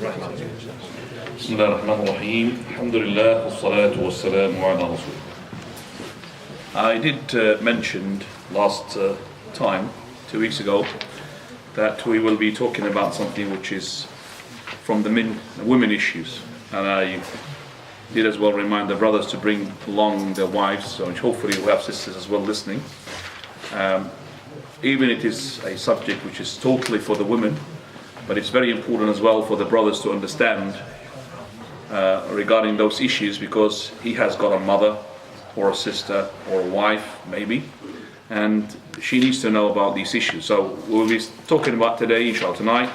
بسم الله الرحمن الرحيم الحمد لله والصلاة والسلام على رسول الله. I did mention last time, 2 weeks ago, that we will be talking about something which is from the women issues, and I did as well remind the brothers to bring along their wives, so hopefully we'll have sisters as well listening. Even it is a subject which is totally for the women, but it's very important as well for the brothers to understand regarding those issues, because he has got a mother or a sister or a wife maybe, and she needs to know about these issues. So we'll be talking about today, inshallah, tonight,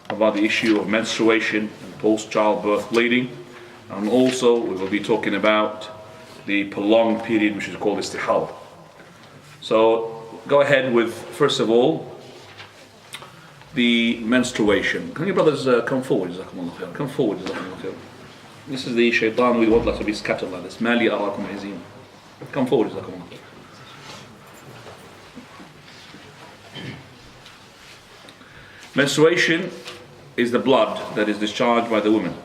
about the issue of menstruation and post-childbirth bleeding, and also we will be talking about the prolonged period which is called istihal. So go ahead with, first of all, the menstruation. Can you brothers come forward? Come forward. This is the shaitan we want to be scattered like this. Mali arakum azim. Come forward. Menstruation is the blood that is discharged by the woman,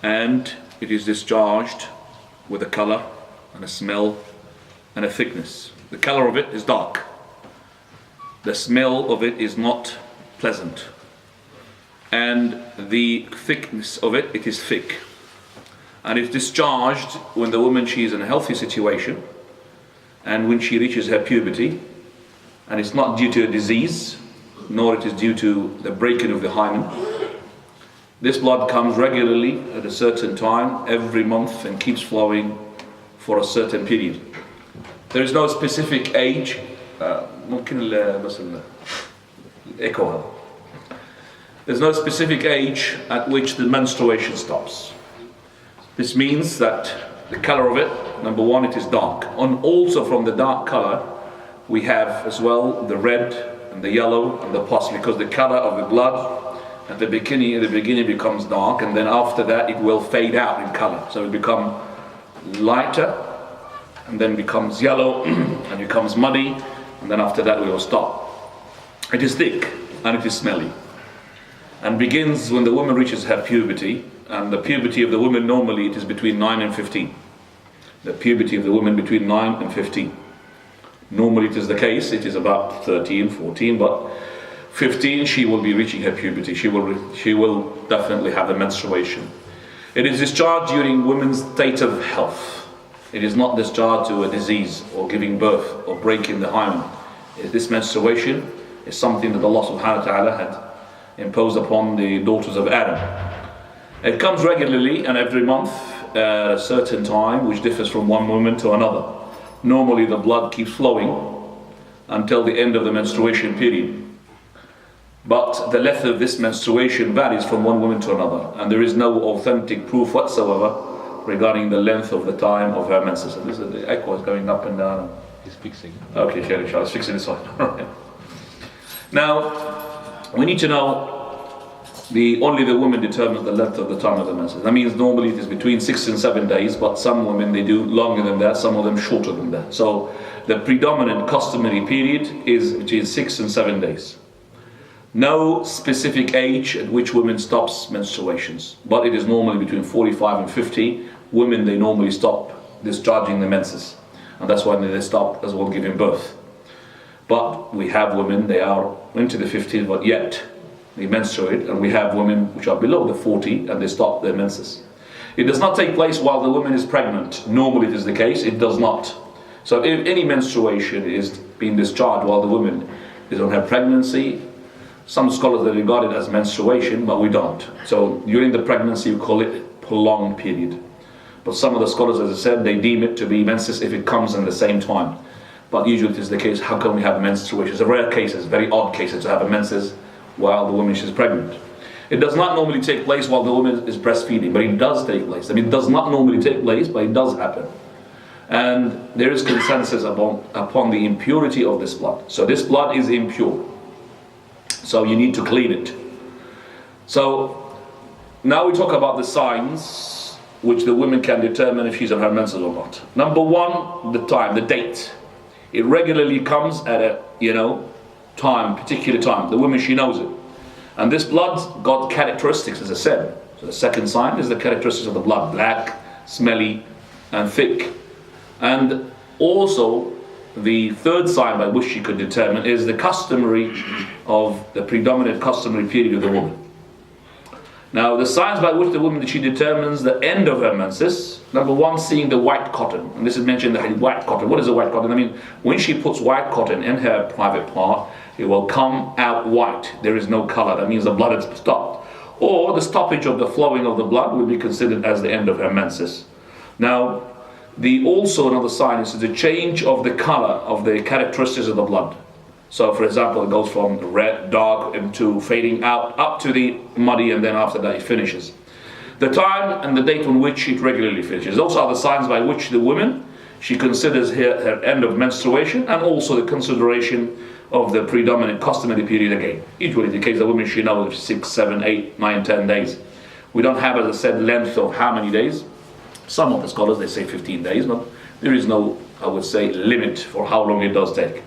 and it is discharged with a color and a smell and a thickness. The color of it is dark. The smell of it is not pleasant, and the thickness of it is thick. And it's discharged when the woman, she is in a healthy situation, and when she reaches her puberty, and it's not due to a disease, nor it is due to the breaking of the hymen. This blood comes regularly at a certain time every month and keeps flowing for a certain period. There is no specific age. There's no specific age at which the menstruation stops. This means that the color of it, number one, it is dark. And also from the dark color, we have as well the red and the yellow and the pus, because the color of the blood at the beginning becomes dark, and then after that it will fade out in color. So it becomes lighter, and then becomes yellow, and becomes muddy, and then after that we will stop. It is thick and it is smelly, and begins when the woman reaches her puberty. And the puberty of the woman normally it is between 9 and 15. The puberty of the woman between 9 and 15. Normally it is the case, it is about 13, 14, but 15 she will be reaching her puberty. She will definitely have a menstruation. It is discharged during women's state of health. It is not discharged to a disease or giving birth or breaking the hymen. This menstruation is something that Allah subhanahu wa ta'ala had imposed upon the daughters of Adam. It comes regularly and every month at a certain time, which differs from one woman to another. Normally the blood keeps flowing until the end of the menstruation period. But the length of this menstruation varies from one woman to another, and there is no authentic proof whatsoever regarding the length of the time of her menses. So this is the echo is going up and down. He's fixing. Okay, inshallah, it's fixing this one. Right. Now, we need to know only the woman determines the length of the time of the menses. That means normally it is between 6 and 7 days, but some women they do longer than that, some of them shorter than that. So the predominant customary period is between 6 and 7 days. No specific age at which women stops menstruations, but it is normally between 45 and 50. Women, they normally stop discharging the menses, and that's when they stop as well giving birth. But we have women, they are into the 50s, but yet they menstruate, and we have women which are below the 40 and they stop their menses. It does not take place while the woman is pregnant. Normally it is the case, it does not. So if any menstruation is being discharged while the woman is on her pregnancy, some scholars they regard it as menstruation, but we don't. So during the pregnancy you call it prolonged period. But some of the scholars, as I said, they deem it to be menses if it comes in the same time. But usually it is the case, how can we have menstruation? It's a rare case, it's very odd cases to have a menses while the woman is pregnant. It does not normally take place while the woman is breastfeeding, but it does take place. I mean, it does not normally take place, but it does happen. And there is consensus upon the impurity of this blood. So this blood is impure. So you need to clean it. So now we talk about the signs which the woman can determine if she's on her menses or not. Number one, the time, the date. It regularly comes at a, particular time. The woman, she knows it. And this blood's got characteristics, as I said. So the second sign is the characteristics of the blood: black, smelly, and thick. And also, the third sign by which she could determine is the predominant customary period of the woman. Now, the signs by which the woman, she determines the end of her menses: number one, seeing the white cotton. And this is mentioned, the white cotton. What is a white cotton? I mean, when she puts white cotton in her private part, it will come out white. There is no color. That means the blood has stopped. Or the stoppage of the flowing of the blood will be considered as the end of her menses. Now, also another sign is the change of the color of the characteristics of the blood. So, for example, it goes from red, dark, into fading out, up to the muddy, and then after that it finishes. The time and the date on which it regularly finishes. Those are the signs by which the woman, she considers her end of menstruation, and also the consideration of the predominant customary period again. Usually the case of women, she knows 6, 7, 8, 9, 10 days. We don't have, as I said, length of how many days. Some of the scholars, they say 15 days, but there is no, I would say, limit for how long it does take.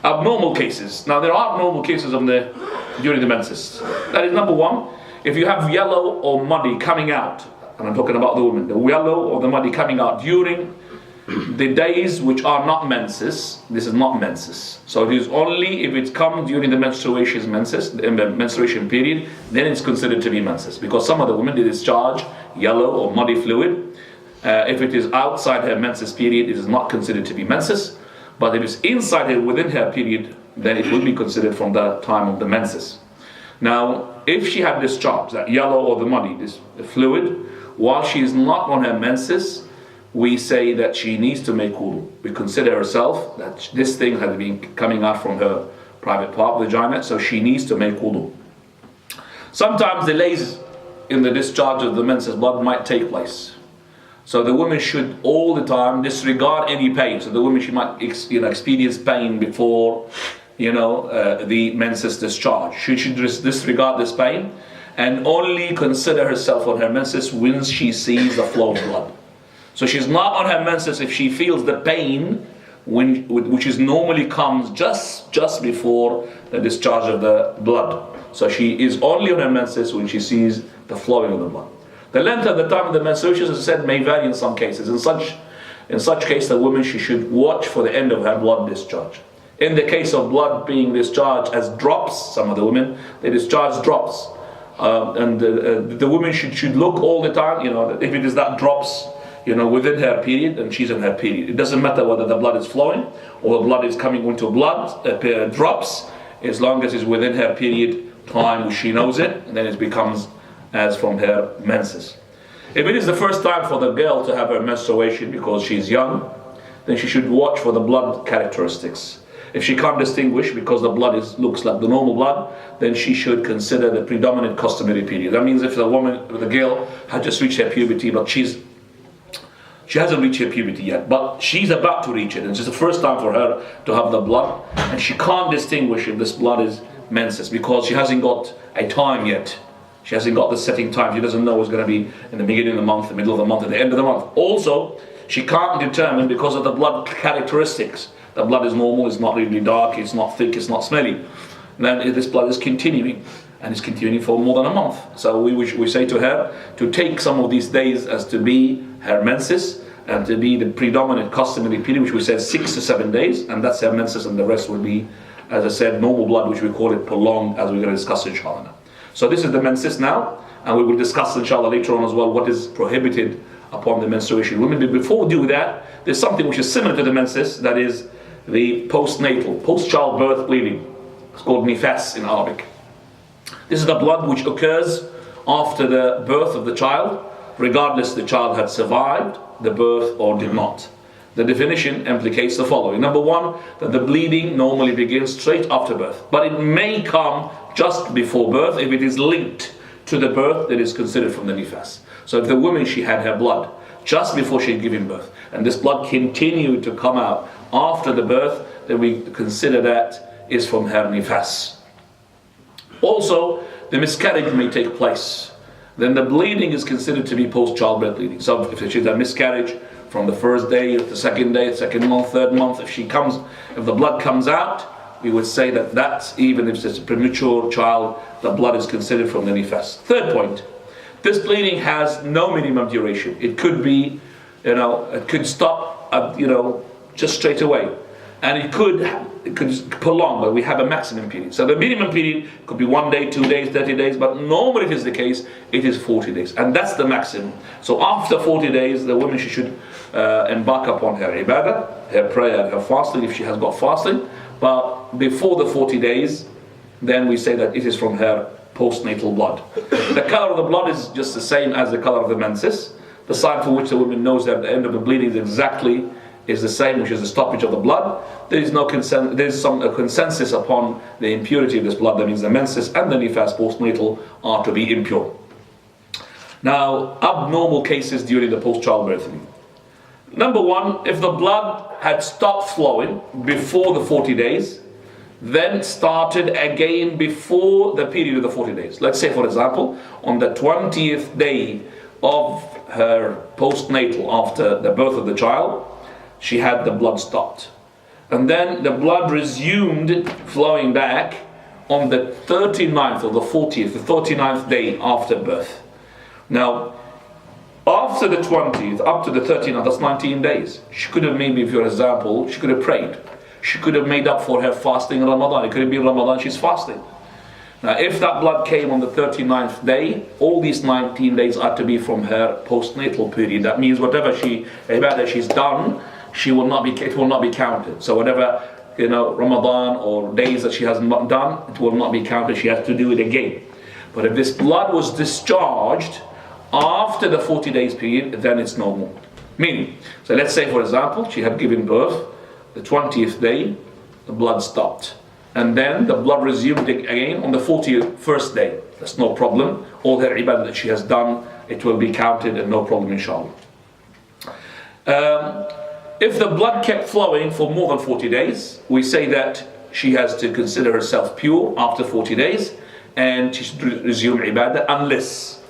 Abnormal cases. Now, there are abnormal cases during the menses. That is, number one, if you have yellow or muddy coming out, and I'm talking about the woman, the yellow or the muddy coming out during the days which are not menses. This is not menses. So it is only if it comes during the menstruation period, then it's considered to be menses. Because some of the women, they discharge yellow or muddy fluid. If it is outside her menses period, it is not considered to be menses. But if it's inside her, within her period, then it will be considered from the time of the menses. Now, if she had discharged that yellow or the muddy, this fluid, while she is not on her menses, we say that she needs to make wudu. We consider herself that this thing has been coming out from her private part, vagina, so she needs to make wudu. Sometimes delays in the discharge of the menses blood might take place. So the woman should all the time disregard any pain. So the woman, she might experience pain before the menses discharge. She should disregard this pain and only consider herself on her menses when she sees the flow of blood. So she's not on her menses if she feels the pain which is normally comes just before the discharge of the blood. So she is only on her menses when she sees the flowing of the blood. The length of the time of the menstruation, as I said, may vary in some cases. In such case, the woman, she should watch for the end of her blood discharge. In the case of blood being discharged as drops, some of the women, they discharge drops. The woman should look all the time, if it is that drops, within her period, and she's in her period. It doesn't matter whether the blood is flowing or the blood is coming into drops, as long as it's within her period time, which she knows it, and then it becomes as from her menses. If it is the first time for the girl to have her menstruation because she's young, then she should watch for the blood characteristics. If she can't distinguish because the blood looks like the normal blood, then she should consider the predominant customary period. That means if the girl had just reached her puberty, but she hasn't reached her puberty yet, but she's about to reach it, and it's the first time for her to have the blood, and she can't distinguish if this blood is menses because she hasn't got a time yet. She hasn't got the setting time. She doesn't know it's going to be in the beginning of the month, the middle of the month, at the end of the month. Also, she can't determine because of the blood characteristics. The blood is normal, it's not really dark, it's not thick, it's not smelly. Then this blood is continuing, and it's continuing for more than a month. So we say to her to take some of these days as to be her menses, and to be the predominant customary period, which we said 6 to 7 days, and that's her menses, and the rest will be, as I said, normal blood, which we call it prolonged, as we're going to discuss inshallah. So this is the menses now, and we will discuss inshallah later on as well what is prohibited upon the menstruation women. But before we do that, there's something which is similar to the menses, that is the postnatal, post-childbirth bleeding. It's called nifas in Arabic. This is the blood which occurs after the birth of the child, regardless the child had survived the birth or did not. The definition implicates the following. Number one, that the bleeding normally begins straight after birth, but it may come just before birth if it is linked to the birth that is considered from the nifas. So if the woman, she had her blood just before she had given birth, and this blood continued to come out after the birth, then we consider that is from her nifas. Also, the miscarriage may take place. Then the bleeding is considered to be post-childbirth bleeding. So if she's a miscarriage from the first day, the second month, third month, if the blood comes out we would say that that's, even if it's a premature child, the blood is considered from the nifas. Third point, this bleeding has no minimum duration. It could be, it could stop, just straight away. And it could prolong, but we have a maximum period. So the minimum period could be 1 day, 2 days, 30 days, but normally if it's the case, it is 40 days. And that's the maximum. So after 40 days, the woman, she should embark upon her ibadah, her prayer, her fasting, if she has got fasting. But before the 40 days, then we say that it is from her postnatal blood. The color of the blood is just the same as the color of the menses. The sign for which the woman knows that the end of the bleeding is the same, which is the stoppage of the blood. There is a consensus upon the impurity of this blood. That means the menses and the nifas postnatal are to be impure. Now, abnormal cases during the post-childbirth. Number one, if the blood had stopped flowing before the 40 days, then started again before the period of the 40 days. Let's say, for example, on the 20th day of her postnatal, after the birth of the child, she had the blood stopped. And then the blood resumed flowing back on the 39th or the 40th, the 39th day after birth. Now, after the 20th, up to the 39th, that's 19 days. She could have maybe, for example, she could have prayed. She could have made up for her fasting in Ramadan. It could have been Ramadan, she's fasting. Now, if that blood came on the 39th day, all these 19 days are to be from her postnatal period. That means whatever ibadah she's done, it will not be counted. So whatever, Ramadan or days that she has not done, it will not be counted. She has to do it again. But if this blood was discharged after the 40 days period, then it's normal. Meaning, so let's say, for example, she had given birth, the 20th day, the blood stopped. And then the blood resumed again on the 41st day. That's no problem. All her ibadah that she has done, it will be counted and no problem, inshallah. If the blood kept flowing for more than 40 days, we say that she has to consider herself pure after 40 days and she should resume ibadah, unless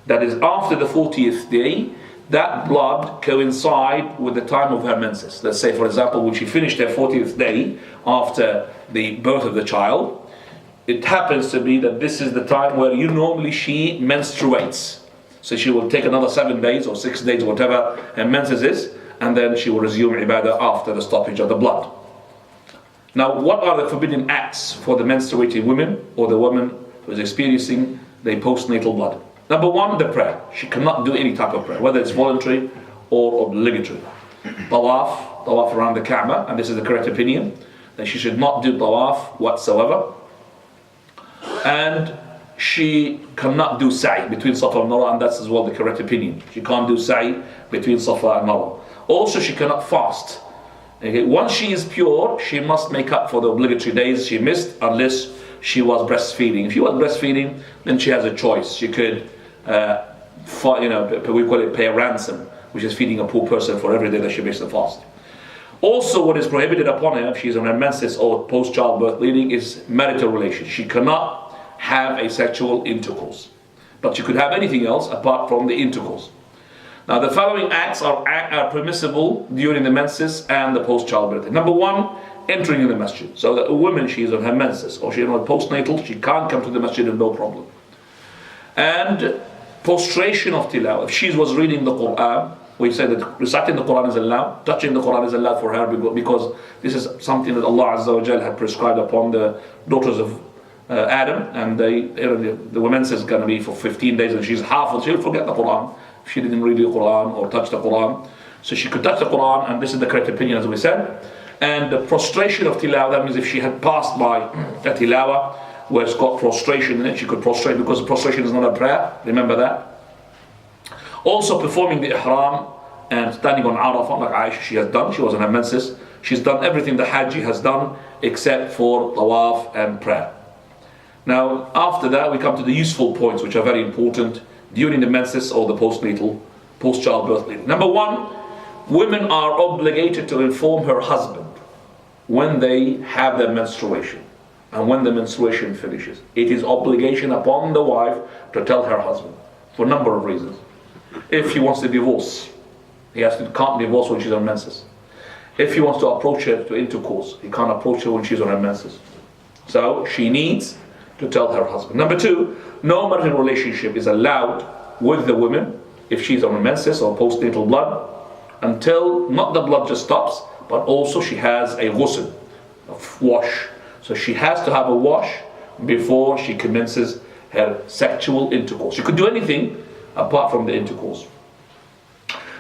that is after the 40th day, that blood coincide with the time of her menses. Let's say, for example, when she finished her 40th day after the birth of the child, it happens to be that this is the time where normally she menstruates. So she will take another 7 days or 6 days, whatever her menses is, and then she will resume ibadah after the stoppage of the blood. Now, what are the forbidden acts for the menstruating woman or the woman who is experiencing the postnatal blood? Number one, the prayer. She cannot do any type of prayer, whether it's voluntary or obligatory. Tawaf around the Kaaba, and this is the correct opinion, that she should not do tawaf whatsoever. And she cannot do sa'i between Safa and Marwa, and that's as well the correct opinion. She can't do sa'i between Safa and Marwa. Also, she cannot fast. Okay? Once she is pure, she must make up for the obligatory days she missed, unless she was breastfeeding. If she was breastfeeding, then she has a choice. She could, we call it pay a ransom, which is feeding a poor person for every day that she makes the fast. Also, what is prohibited upon her, if she is on her menses or post-childbirth bleeding, is marital relations. She cannot have a sexual intercourse, but she could have anything else apart from the intercourse. Now, the following acts are permissible during the menses and the post-childbirth. Number one, entering in the masjid. So that a woman, she is on her menses or she is on postnatal, she can't come to the masjid and no problem. And prostration of tilawah. If she was reading the Qur'an, we say that reciting the Qur'an is allowed, touching the Qur'an is allowed for her, because this is something that Allah Azza wa Jal had prescribed upon the daughters of Adam, and the woman's is going to be for 15 days, and she's half, she'll forget the Qur'an if she didn't read the Qur'an or touch the Qur'an. So she could touch the Qur'an, and this is the correct opinion, as we said. And the prostration of tilawah, that means if she had passed by a tilawah where it's got prostration in it, she could prostrate, because prostration is not a prayer, remember that. Also performing the ihram and standing on Arafah, like Aisha, she has done, she was in her menses. She's done everything the Hajji has done except for tawaf and prayer. Now, after that, we come to the useful points, which are very important during the menses or the postnatal, post-childbirth bleeding. Number one, women are obligated to inform her husband when they have their menstruation and when the menstruation finishes. It is obligation upon the wife to tell her husband for a number of reasons. If he wants to divorce, can't divorce when she's on menses. if he wants to approach her to intercourse, he can't approach her when she's on her menses. So she needs to tell her husband. Number two, no marital relationship is allowed with the woman if she's on her menses or postnatal blood until not the blood just stops, but also she has a ghusl, a wash. So she has to have a wash before she commences her sexual intercourse. She could do anything apart from the intercourse.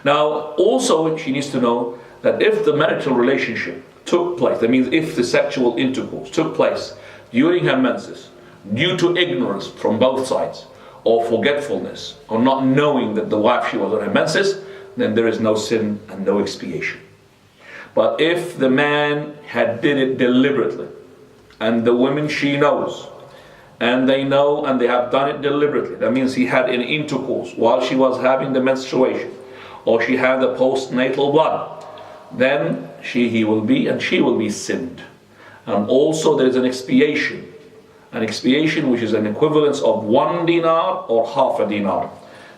Now, also she needs to know that if the marital relationship took place, that means if the sexual intercourse took place during her menses, due to ignorance from both sides, or forgetfulness, or not knowing that the wife she was on her menses, then there is no sin and no expiation. But if the man had did it deliberately, and the woman she knows, and they know and they have done it deliberately, that means he had an intercourse while she was having the menstruation, or she had the postnatal blood, then she will be sinned. And also there is an expiation which is an equivalence of 1 dinar or half a dinar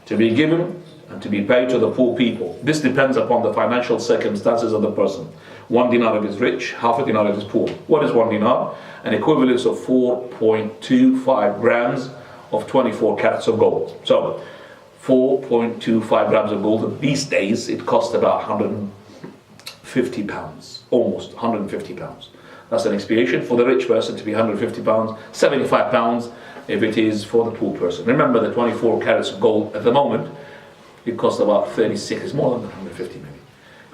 to be given and to be paid to the poor people. This depends upon the financial circumstances of the person. 1 dinar if he's rich, half a dinar if he's poor. What is 1 dinar? An equivalence of 4.25 grams of 24 carats of gold. So 4.25 grams of gold, these days it costs about 150 pounds, almost 150 pounds. That's an expiation for the rich person to be 150 pounds, 75 pounds if it is for the poor person. Remember the 24 carats of gold at the moment, it costs about 36, it's more than 150 maybe.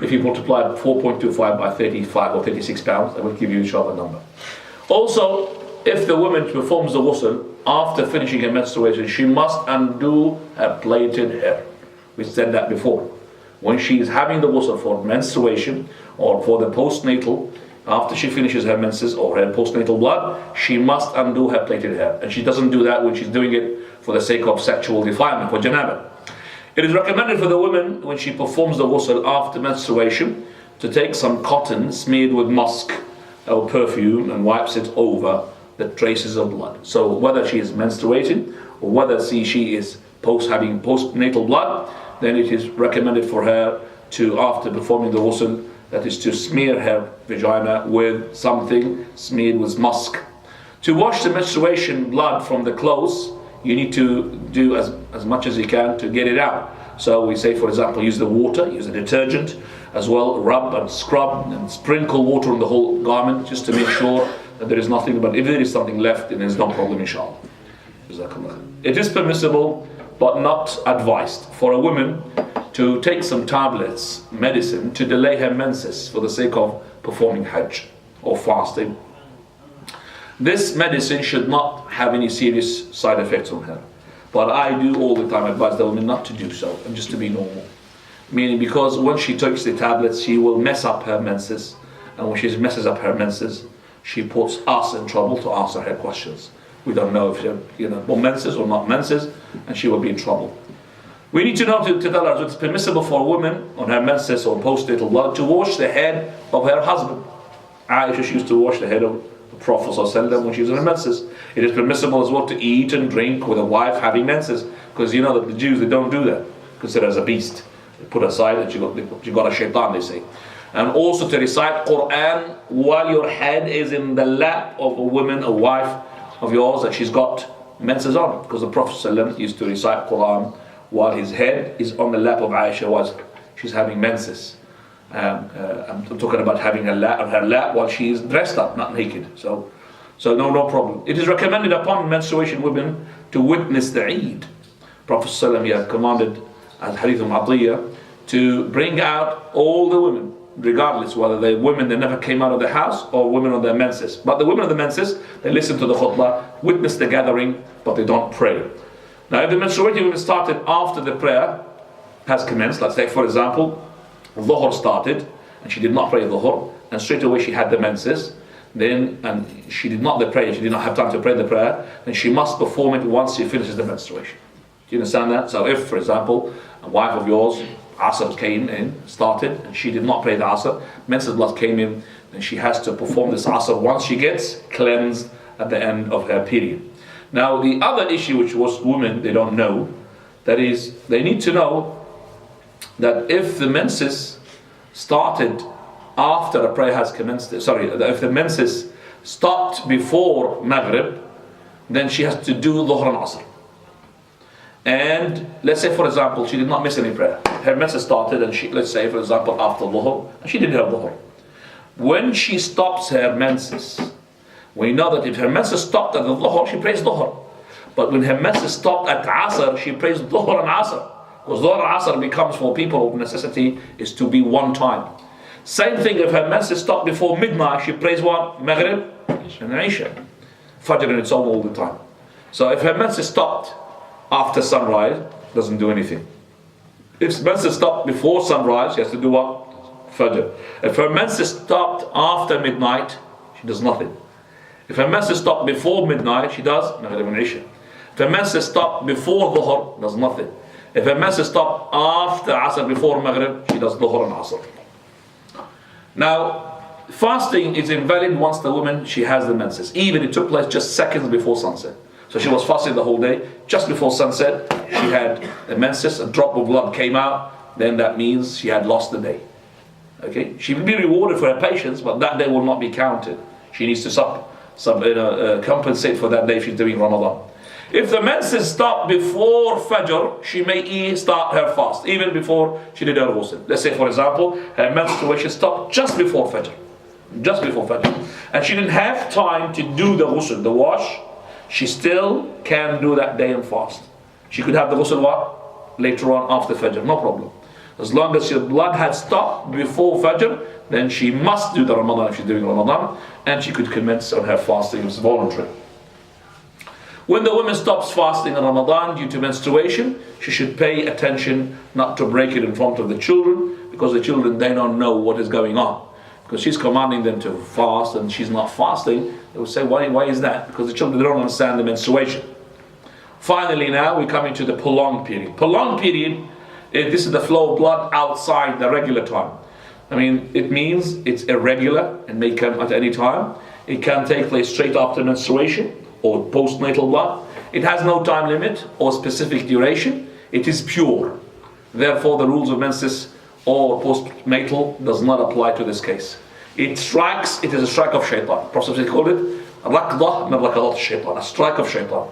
If you multiply 4.25 by 35 or 36 pounds, that will give you a sharper number. Also, if the woman performs the ghusl after finishing her menstruation, she must undo her plaited hair. We said that before. When she is having the ghusl for menstruation or for the postnatal, after she finishes her menses or her postnatal blood, she must undo her plaited hair. And she doesn't do that when she's doing it for the sake of sexual defilement, for janaba. It is recommended for the woman, when she performs the ghusl after menstruation, to take some cotton smeared with musk or perfume and wipes it over the traces of blood. So whether she is menstruating or whether she is having postnatal blood, then it is recommended for her to, after performing the ghusl, that is to smear her vagina with something smeared with musk. To wash the menstruation blood from the clothes, you need to do as much as you can to get it out. So we say, for example, use the water, use the detergent, as well rub and scrub and sprinkle water on the whole garment just to make sure that there is nothing, but if there is something left, then there's no problem, inshallah. It is permissible but not advised for a woman to take some tablets, medicine, to delay her menses for the sake of performing Hajj or fasting. This medicine should not have any serious side effects on her. But I do all the time advise the woman not to do so and just to be normal. Meaning, because when she takes the tablets, she will mess up her menses. And when she messes up her menses, she puts us in trouble to answer her questions. We don't know if she, menses or not menses, and she will be in trouble. We need to know to tell her it's permissible for a woman on her menses or postnatal blood to wash the head of her husband. Aisha, she used to wash the head of the Prophet ﷺ when she was on her menses. It is permissible as well to eat and drink with a wife having menses, because you know that the Jews, they don't do that. Consider her as a beast. They put her aside and she got a shaitan, they say. And also to recite Qur'an while your head is in the lap of a woman, a wife of yours that she's got menses on, because the Prophet ﷺ used to recite Qur'an while his head is on the lap of Aisha while she's having menses. I'm talking about having her lap while she is dressed up, not naked. So no problem. It is recommended upon menstruation women to witness the Eid. Prophet ﷺ commanded, as Hadith al-Atiyah, to bring out all the women, regardless whether they're women that never came out of the house or women on their menses. But the women of the menses, they listen to the khutbah, witness the gathering, but they don't pray. Now, if the menstruating woman started after the prayer has commenced, let's say for example, Dhuhr started and she did not pray Dhuhr, and straight away she had the menses, and she did not have time to pray the prayer, then she must perform it once she finishes the menstruation. Do you understand that? So if, for example, a wife of yours, Asr came in, started, and she did not pray the Asr, menses blood came in, then she has to perform this Asr once she gets cleansed at the end of her period. Now the other issue which most women, they don't know, that is, they need to know that if the menses started after a prayer has commenced, if the menses stopped before Maghrib, then she has to do Dhuhr and Asr. And let's say, for example, she did not miss any prayer. Her menses started, and let's say, for example, after Dhuhr, and she did her Dhuhr. When she stops her menses, we know that if her menses stopped at the Dhuhr, she prays Dhuhr. But when her menses stopped at Asr, she prays Dhuhr and Asr. Because Dhuhr and Asr becomes, for people of necessity, is to be one time. Same thing, if her menses stopped before midnight, she prays what? Maghrib and Isha. Fajr in its own all the time. So if her menses stopped after sunrise, doesn't do anything. If menses stopped before sunrise, she has to do what? Fajr. If her menses stopped after midnight, she does nothing. If her menses stopped before midnight, she does Maghrib and Isha. If her menses stopped before Dhuhr, does nothing. If her menses stopped after Asr, before Maghrib, she does Dhuhr and Asr. Now, fasting is invalid once the woman, she has the menses. Even it took place just seconds before sunset. So she was fasting the whole day. Just before sunset, she had the menses, a drop of blood came out. Then that means she had lost the day. Okay, she will be rewarded for her patience, but that day will not be counted. She needs to compensate for that day if she's doing Ramadan. If the menses stop before Fajr, she may start her fast, even before she did her ghusl. Let's say, for example, her menstruation stopped just before Fajr. Just before Fajr. And she didn't have time to do the ghusl, the wash. She still can do that day and fast. She could have the ghusl what? Later on after Fajr, no problem. As long as your blood had stopped before Fajr, then she must do the Ramadan if she's doing Ramadan, and she could commence on her fasting. It's voluntary. When the woman stops fasting in Ramadan due to menstruation, she should pay attention not to break it in front of the children, because the children, they don't know what is going on. Because she's commanding them to fast and she's not fasting, they will say, why is that? Because the children, they don't understand the menstruation. Finally, now we're coming to the prolonged period. Prolonged period, this is the flow of blood outside the regular time. I mean, it means it's irregular and may come at any time. It can take place straight after menstruation or postnatal blood. It has no time limit or specific duration. It is pure. Therefore, the rules of menses or postnatal does not apply to this case. It is a strike of shaitan. Prophet called it raqdah min raqadat shaitan, a strike of shaitan.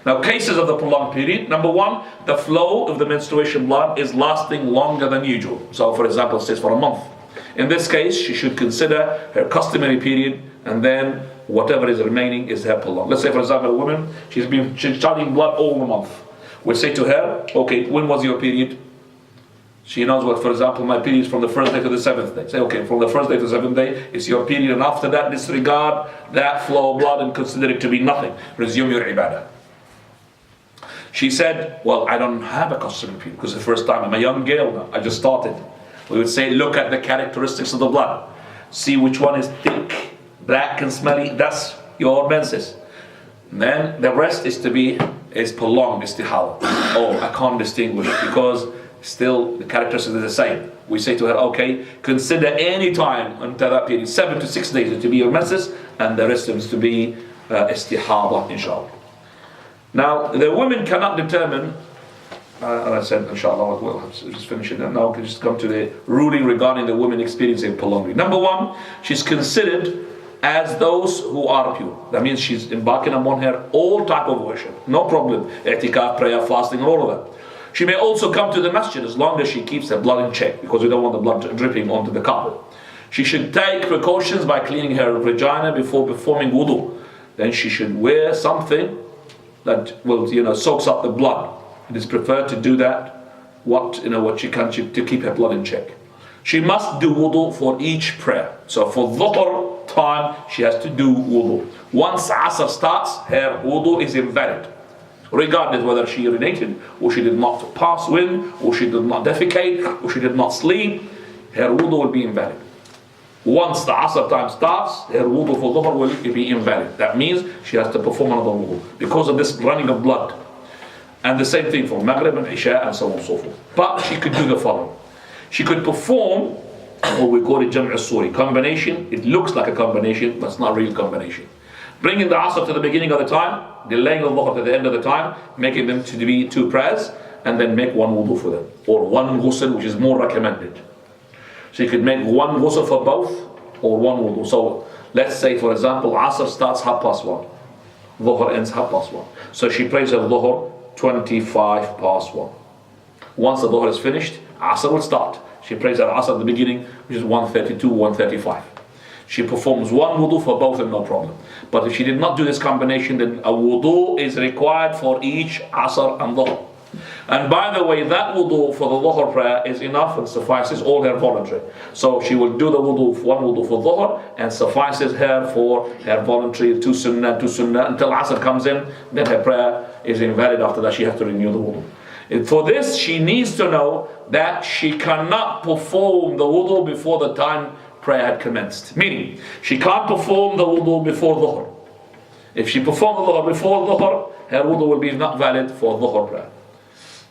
Now, cases of the prolonged period. Number one, the flow of the menstruation blood is lasting longer than usual. So, for example, it stays for a month. In this case, she should consider her customary period, and then whatever is remaining is her prolonged. Let's say, for example, a woman, she's starting blood all the month. We say to her, okay, when was your period? She knows what, for example, my period is from the first day to the seventh day. Say, okay, from the first day to the seventh day is your period, and after that, disregard that flow of blood and consider it to be nothing. Resume your ibadah. She said, well, I don't have a customary period because it's the first time. I'm a young girl now. I just started. We would say, look at the characteristics of the blood. See which one is thick, black and smelly. That's your menses. And then the rest is prolonged, istihal. Oh, I can't distinguish because still the characteristics are the same. We say to her, okay, consider any time until that period, 7 to 6 days to be your menses, and the rest is to be istihada, inshallah. Now, the women cannot determine, and I said, inshallah, we'll just finish it now. We can just come to the ruling regarding the women experiencing prolonged. Number one, she's considered as those who are pure. That means she's embarking upon her all type of worship. No problem. I'tikaf, prayer, fasting, and all of that. She may also come to the masjid as long as she keeps her blood in check, because we don't want the blood dripping onto the carpet. She should take precautions by cleaning her vagina before performing wudu. Then she should wear something that will, soaks up the blood. It is preferred to do that, what she can to keep her blood in check. She must do wudu for each prayer. So for dhuhr time, she has to do wudu. Once asr starts, her wudu is invalid, regardless whether she urinated, or she did not pass wind, or she did not defecate, or she did not sleep. Her wudu will be invalid. Once the asr time starts, her wudu for dhuhr will be invalid. That means she has to perform another wudu because of this running of blood. And the same thing for Maghrib and Isha and so on and so forth. But she could do the following. She could perform what we call it Jam' al-Suri, combination. It looks like a combination, but it's not a real combination. Bringing the asr to the beginning of the time, delaying the dhuhr to the end of the time, making them to be 2 prayers, and then make 1 wudu for them. Or 1 ghusl, which is more recommended. She could make one ghusl for both or one wudu. So let's say, for example, Asr starts 1:30. Dhuhr ends 1:30. So she prays her Dhuhr 1:25. Once the Dhuhr is finished, Asr will start. She prays her Asr at the beginning, which is 1:32, 1:35. She performs one wudu for both and no problem. But if she did not do this combination, then a wudu is required for each Asr and Dhuhr. And by the way, that wudu for the Dhuhr prayer is enough and suffices all her voluntary. So she will do the wudu, one wudu for Dhuhr, and suffices her for her voluntary two sunnah until Asr comes in. Then her prayer is invalid. After that she has to renew the wudu. And for this she needs to know that she cannot perform the wudu before the time prayer had commenced. Meaning, she can't perform the wudu before Dhuhr. If she performs the Dhuhr before Dhuhr, her wudu will be not valid for Dhuhr prayer.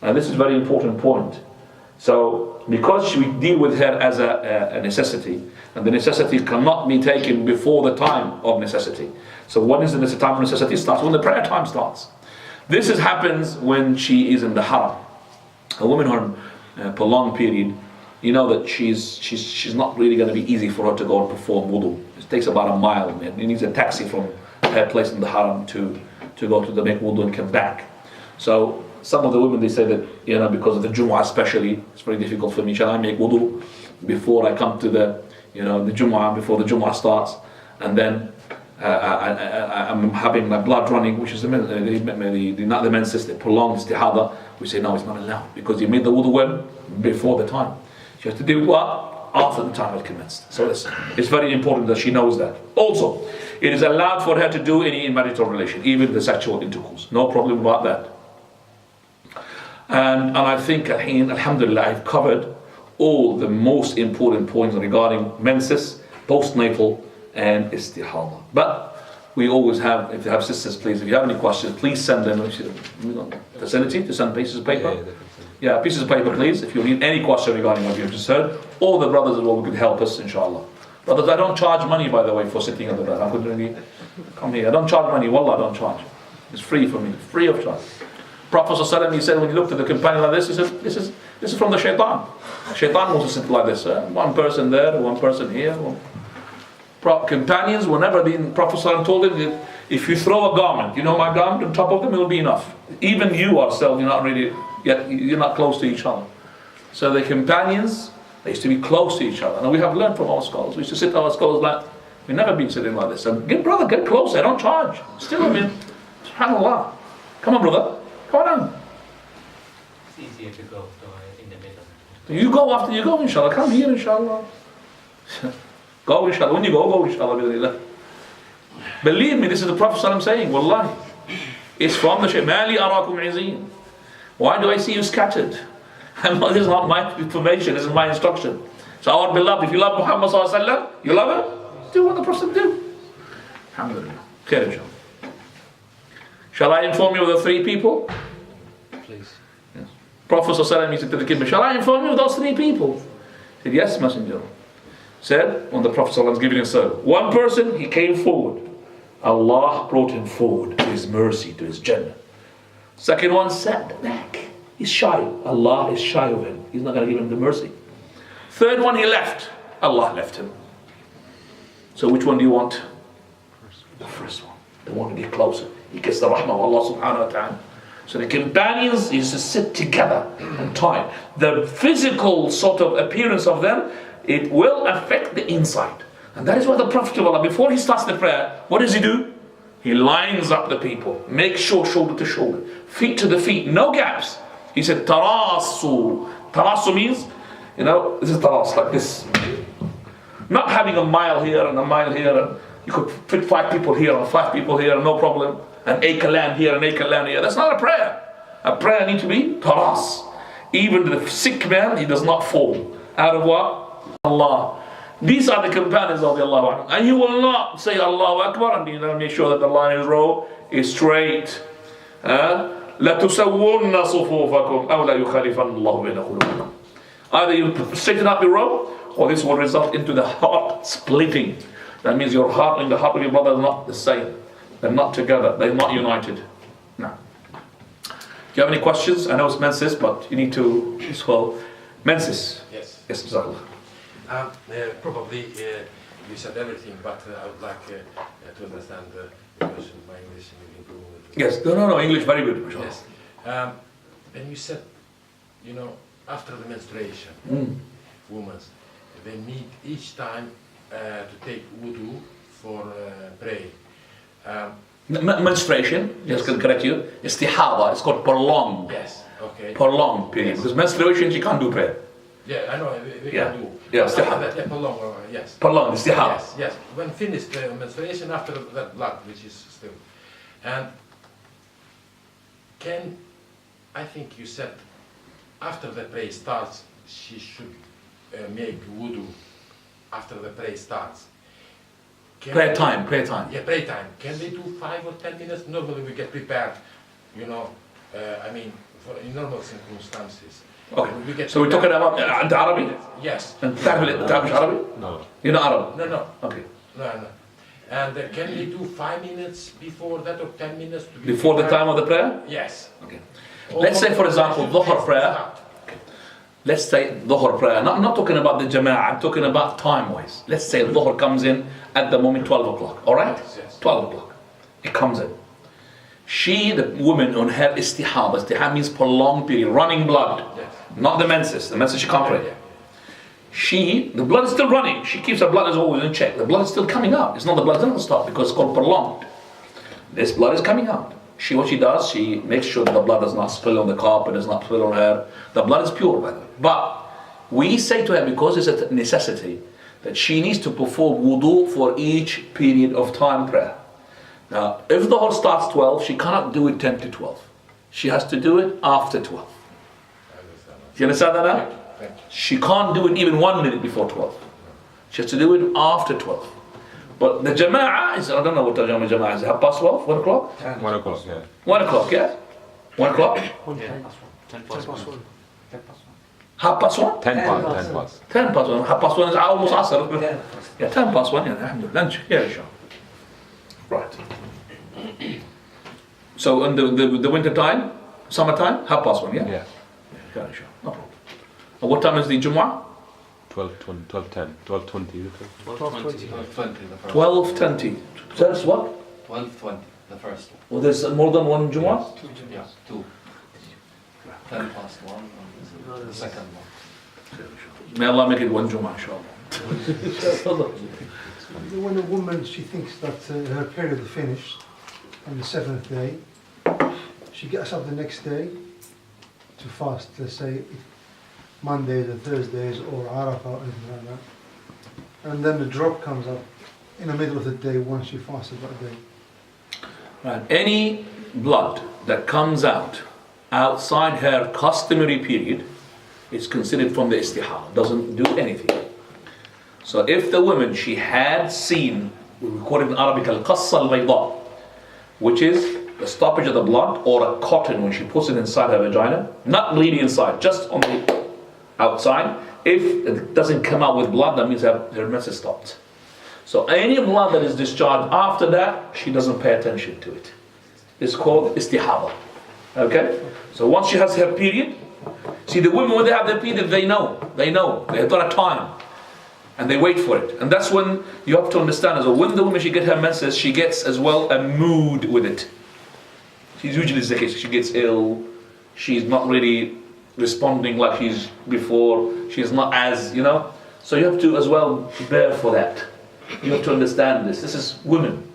And this is a very important point. So, because we deal with her as a necessity, and the necessity cannot be taken before the time of necessity. So when is the time of necessity? It starts when the prayer time starts. This happens when she is in the haram. A woman on a prolonged period, you know that she's not really going to be easy for her to go and perform wudu. It takes about a mile, and it needs a taxi from her place in the haram to go to the make wudu and come back. So some of the women, they say that, you know, because of the Jumu'ah especially, it's very difficult for me. Shall I make wudu before I come to the Jumu'ah, before the Jumu'ah starts, and then I'm having my blood running, which is not the menses, the prolonged istihada. We say no, it's not allowed because you made the wudu when? Before the time. She has to do what? After the time had commenced. So it's very important that she knows that. Also, it is allowed for her to do any marital relation, even the sexual intercourse. No problem about that. And I think, alhamdulillah, I've covered all the most important points regarding menses, postnatal, and istihada. But we always have, if you have sisters, please, if you have any questions, please send them. Facility to send pieces of paper. Yeah, pieces of paper, please. If you need any question regarding what you've just heard, all the brothers as well who could help us, inshallah. Brothers, I don't charge money, by the way, for sitting on the bed. I could really come here. I don't charge money. Wallah, I don't charge. It's free for me, free of charge. Prophet ﷺ, he said, when he looked at the companion like this, he said, this is from the shaitan. Shaitan wants to sit like this. One person there, one person here. Companions, whenever the Prophet ﷺ told him that if you throw a garment, you know my garment, on top of them, it will be enough. Even you yourself, you're not close to each other. So the companions, they used to be close to each other. And we have learned from our scholars. We used to sit our scholars like, we've never been sitting like this. So get closer, I don't charge. Still, subhanAllah. Come on, brother. Come on. It's easier to go in the middle. You go after you go, inshallah. Come here, inshallah. Go, inshallah. When you go, inshallah. Believe me, this is the Prophet ﷺ saying, Wallahi. It's from the Shaykh. Mali arakum izeen. Why do I see you scattered? This is not my information, this is my instruction. So our beloved, if you love Muhammad ﷺ, you love her, do what the Prophet do. Alhamdulillah. Khair inshallah. Shall I inform you of the three people? Please. Yes. Prophet ﷺ said to the kid, shall I inform you of those three people? He said, yes, Messenger. Said, when the Prophet ﷺ was giving a sermon, one person, he came forward. Allah brought him forward to his mercy, to his Jannah. Second one sat back. He's shy. Allah is shy of him. He's not going to give him the mercy. Third one, he left. Allah left him. So which one do you want? The first one. The one to get closer. He gets the rahmah of Allah subhanahu wa ta'ala. So the companions used to sit together and time. The physical sort of appearance of them, it will affect the inside. And that is why the Prophet of Allah, before he starts the prayer, what does he do? He lines up the people. Make sure shoulder to shoulder. Feet to the feet. No gaps. He said, Tarasu. Tarasu means, this is taras, like this. Not having a mile here and a mile here. And you could fit 5 people here and 5 people here, no problem. An acre land here, an acre land here. That's not a prayer. A prayer needs to be taras. Even the sick man, he does not fall. Out of what? Allah. These are the companions of Allah. And you will not say Allahu Akbar and make sure that the line is row is straight. لَتُسَوُّنَّ صُفُوفَكُمْ أَوْ لَا يُخَالِفَنَّ اللَّهُ بَيْنَ قُلُوبِكُمْ. Either you straighten up your row, or this will result into the heart splitting. That means your heart and the heart of your brother are not the same. They're not together. They're not united. No. Do you have any questions? I know it's menses, but you need to as well. Menses. Yes. Yes, exactly. Probably you said everything, but I would like to understand the question. My English improvement. Yes, no, English very good. Mashallah. Yes. And you said, you know, after the menstruation, women, they meet each time to take wudu for pray. Menstruation, just to correct you, istihada, it's called prolonged. Yes, okay. Prolonged period. Yes. Because menstruation, you can't do prayer. Yeah, I know, we Yeah. can do. Yeah, After istihada. that, yeah, prolong, yes. Prolonged, istihada. Yes, yes. When finished the menstruation, after that blood, which is still. And I think you said, after the prayer starts, she should make wudu after the prayer starts. Prayer time. Yeah, prayer time. Can they do 5 or 10 minutes? Normally we get prepared, you know, in normal circumstances. Okay. We get So we're talking about أنت عربي؟ Yes. أنت تعرف عربي؟ No. You're not Arab? No. Okay. No. And can they do 5 minutes before that or 10 minutes? To be Before the prepared? time of the prayer? Yes. Okay. Let's say, for example, Dhuhr prayer. Let's say Dhuhr prayer. I'm not talking about the Jama'ah, I'm talking about time-wise. Let's say Dhuhr comes in at the moment 12 o'clock, alright? Yes. 12 o'clock. It comes in. She, the woman, on her istihada. Istihada means prolonged period, running blood. Yes. Not the menses. The menses she can't pray. The blood is still running. She keeps her blood as always in check. The blood is still coming out. It's not the blood doesn't stop because it's called prolonged. This blood is coming out. What she does, she makes sure that the blood does not spill on the carpet, does not spill on her. The blood is pure, by the way. But we say to her, because it's a necessity, that she needs to perform wudu for each period of time prayer. Now, if the whole starts 12, she cannot do it 10 to 12. She has to do it after 12. Do you understand that now? She can't do it even 1 minute before 12. She has to do it after 12. But the Jama'ah is, I don't know what the Jama'ah is, 12:30, 1 o'clock? 1 o'clock, yeah. 1 o'clock, yeah? 1 o'clock? 10 past 1. 1:30? 10 past. 10 past 1. 1:30 is almost Asr. Yeah, 10 past 1, yeah, alhamdulillah. Lunch, yeah, inshallah. Right. So in the winter time, summertime, 1:30, yeah? Yeah. Yeah, inshallah, no problem. And what time is the Jumu'ah? 12:10, 12:20. 12:20. 12:20. That's what? 12:20, the first one. Well, there's more than one Jumu'ah? Yeah, 2. 10 past 1 on the second one. May Allah make it one Jumu'ah, inshallah. When a woman, she thinks that her period is finished on the 7th day, she gets up the next day to fast, let's say Mondays or Thursdays or Arafah or anything like that. And then the drop comes up in the middle of the day once she fasted that day. Right. Any blood that comes out outside her customary period is considered from the istihada, doesn't do anything. So if the woman, she had seen, we call it in Arabic al-qassa al-bayda, which is the stoppage of the blood or a cotton when she puts it inside her vagina, not bleeding inside, just on the outside. If it doesn't come out with blood, that means her menses stopped. So any blood that is discharged after that, she doesn't pay attention to it. It's called istihada. Okay? So once she has her period, see the women when they have their period, they know, they have got a time. And they wait for it. And that's when you have to understand as well, when the woman she gets her menses, she gets as well a mood with it. She's usually the case, she gets ill, she's not really responding like she's before, she's not as, so you have to as well prepare for that. You have to understand this. This is women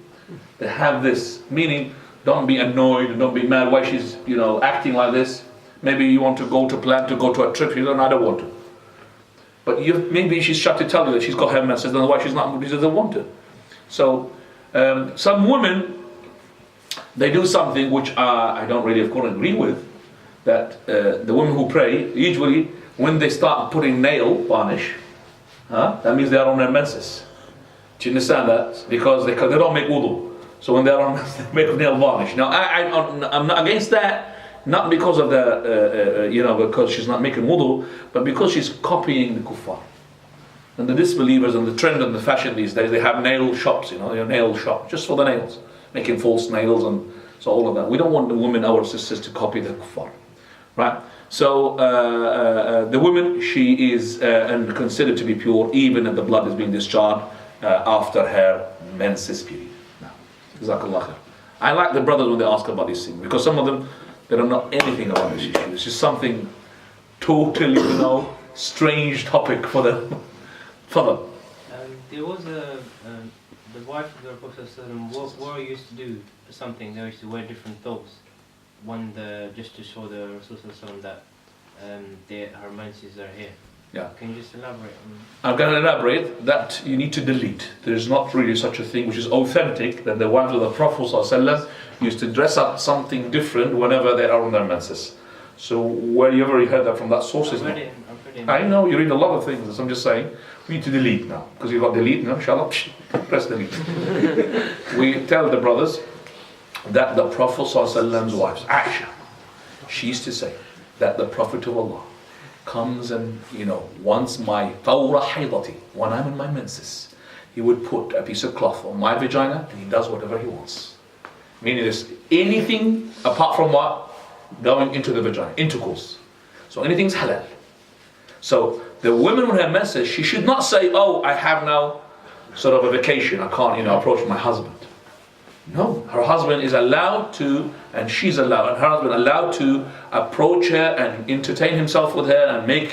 that have this, meaning don't be annoyed, don't be mad why she's, acting like this. Maybe you want to plan to go to a trip, you don't, I don't want to. But maybe she's shut to tell you that she's got her menses, that's why she doesn't want to. So some women, they do something which I don't really, of course, agree with. That the women who pray, usually when they start putting nail varnish, that means they are on their menses. Do you understand that? Because they don't make wudu. So when they are on, they make nail varnish. Now I'm not against that. Not because of because she's not making wudu, but because she's copying the kuffar. And the disbelievers and the trend and the fashion these days, they have nail shops, your nail shop, just for the nails, making false nails and so all of that. We don't want the women, our sisters, to copy the kuffar, right? So the woman, she is and considered to be pure even if the blood is being discharged after her menses period. Now, Jazakallah khair. I like the brothers when they ask about these things, because some of them, they don't know anything about this issue. It's just something totally, strange topic for them. There was the wife of the Prophet what used to do something. They used to wear different thobes. One just to show the Rasul that her menses are here. Yeah. Can you just elaborate on? I'm going to elaborate that you need to delete. There is not really such a thing which is authentic that the wives of the Prophet ﷺ used to dress up something different whenever they are on their menses. So where you ever heard that from that source is not. I know you read a lot of things, so I'm just saying we need to delete now, because you've got delete now. Inshallah, press delete. We tell the brothers that the Prophet ﷺ's wives, Aisha, she used to say that the Prophet of Allah comes and, once my fawra haydati, when I'm in my menses, he would put a piece of cloth on my vagina and he does whatever he wants. Meaning there's anything apart from what? Going into the vagina, intercourse. So anything's halal. So the woman with her menses, she should not say, oh, I have now sort of a vacation, I can't, approach my husband. No, her husband is allowed to, and she's allowed, and her husband allowed to approach her and entertain himself with her and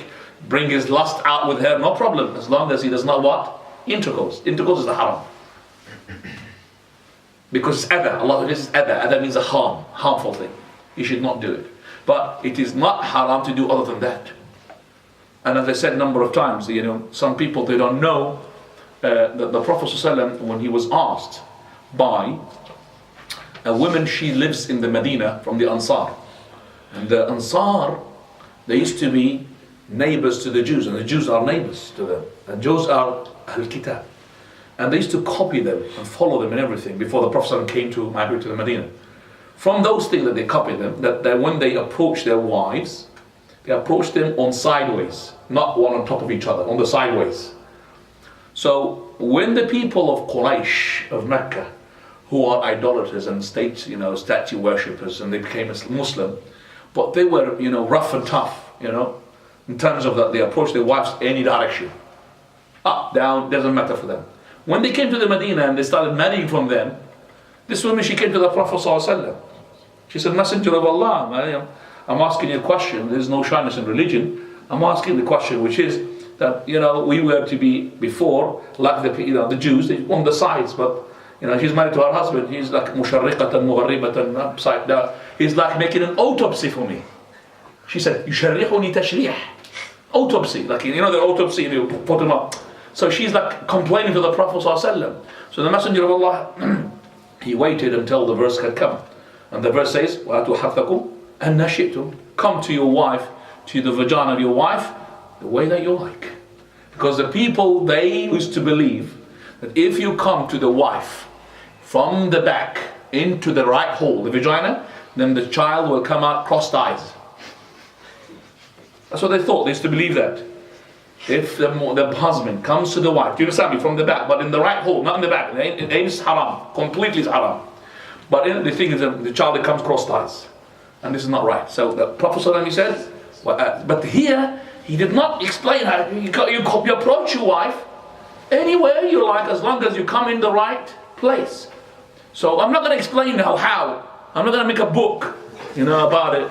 bring his lust out with her, no problem, as long as he does not what? Intercourse. Intercourse is the haram. Because it's adha, Allah says it's adha. Adha means a harmful thing. You should not do it. But it is not haram to do other than that. And as I said a number of times, some people, they don't know that the Prophet ﷺ, when he was asked by a woman, she lives in the Medina from the Ansar. And the Ansar, they used to be neighbors to the Jews, and the Jews are neighbors to them. And Jews are Al-Kitab. And they used to copy them and follow them in everything before the Prophet came to migrate to the Medina. From those things that they copied them, that when they approach their wives, they approach them on sideways, not one on top of each other, on the sideways. So when the people of Quraysh, of Mecca, who are idolaters and statue worshippers, and they became Muslim, but they were, rough and tough, in terms of that they approached their wives any direction. Up, down, doesn't matter for them. When they came to the Medina and they started marrying from them, this woman, she came to the Prophet ﷺ. She said, Messenger of Allah, I'm asking you a question. There's no shyness in religion. I'm asking the question, which is that, we were to be before, like the Jews, on the sides, but she's married to her husband. He's like musharriqatan, mugharribatan, upside down. He's like making an autopsy for me. She said, yusharrihuni tashrih. Autopsy, like the autopsy, you put him up. So she's like complaining to the Prophet ﷺ. So the Messenger of Allah, he waited until the verse had come. And the verse says, وَأَتُوا حَرْثَكُمْ أَنَّ شِئْتُمْ. Come to your wife, to the vagina of your wife, the way that you like. Because the people, they used to believe that if you come to the wife from the back into the right hole, the vagina, then the child will come out crossed eyes. That's what they thought. They used to believe that. If the husband comes to the wife, do you understand me, from the back, but in the right hole, not in the back, it ain't haram, completely is haram. But the thing is that the child that comes crossed eyes. And this is not right. So the Prophet ﷺ, he said, but here, he did not explain how you approach your wife anywhere you like, as long as you come in the right place. So I'm not going to explain now how. I'm not going to make a book, about it.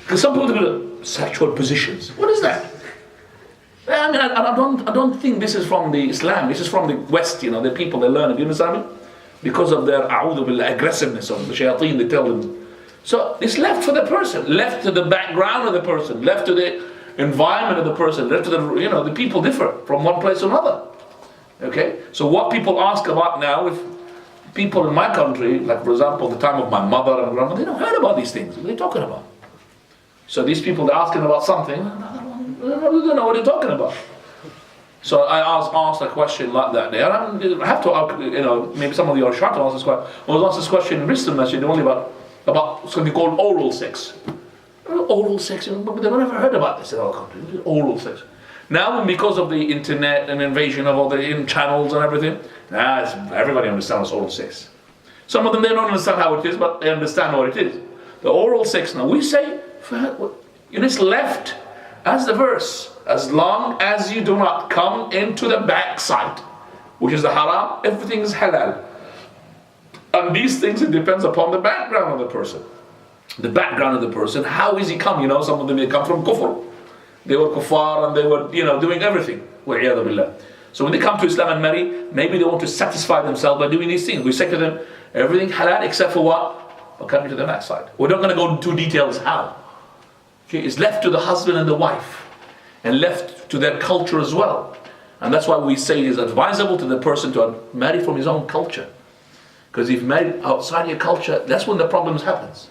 Because some people do sexual positions. What is that? I mean, I don't think this is from the Islam. This is from the West, the people, they learn it. You understand me? Because of their aggressiveness of the shayateen, they tell them. So it's left for the person, left to the background of the person, left to the environment of the person, left to the people differ from one place to another. Okay? So what people ask about now, if people in my country, like for example, the time of my mother and grandmother, they don't heard about these things. What are they talking about? So these people, they're asking about something, they don't know what they're talking about. So I asked a question like that there. I have to, maybe some of you are shy to ask this question. I was asked this question in Bristol message only about something called oral sex. Oral sex, but they've never heard about this in our country. Oral sex. Now, because of the internet and invasion of all the channels and everything, everybody understands oral sex. Some of them, they don't understand how it is, but they understand what it is. The oral sex, now we say It's left as the verse. As long as you do not come into the backside, which is the haram, everything is halal. And these things, it depends upon the background of the person. The background of the person, how is he come? Some of them, they come from kufr. They were kuffar and they were, doing everything. وَعِيَاذُ بِاللَّهِ. So when they come to Islam and marry, maybe they want to satisfy themselves by doing these things. We say to them, everything halal except for what? For coming to the backside. We're not going to go into details how. Okay, it's left to the husband and the wife, and left to their culture as well. And that's why we say it is advisable to the person to marry from his own culture. Because if married outside your culture, that's when the problems happens.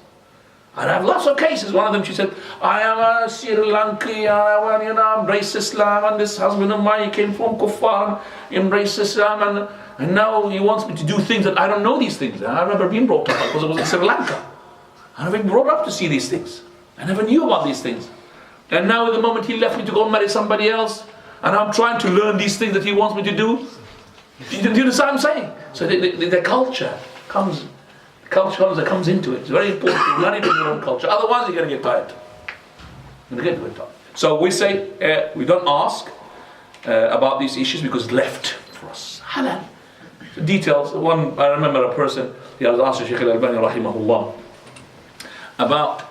And I have lots of cases. One of them, she said, I am a Sri Lankan, I embrace Islam, and this husband of mine, he came from Kuffar, embraced Islam, and now he wants me to do things that I don't know these things. I've never been brought up because I was in Sri Lanka. I've been brought up to see these things. I never knew about these things. And now at the moment he left me to go and marry somebody else, and I'm trying to learn these things that he wants me to do. Do you understand what I'm saying? So the culture comes into it. It's very important to learn it in your own culture. Otherwise you're going to get tired. So we say we don't ask about these issues because it's left for us. Halal. The details. I remember a person, he was asked Shaikh al-Albani rahimahullah about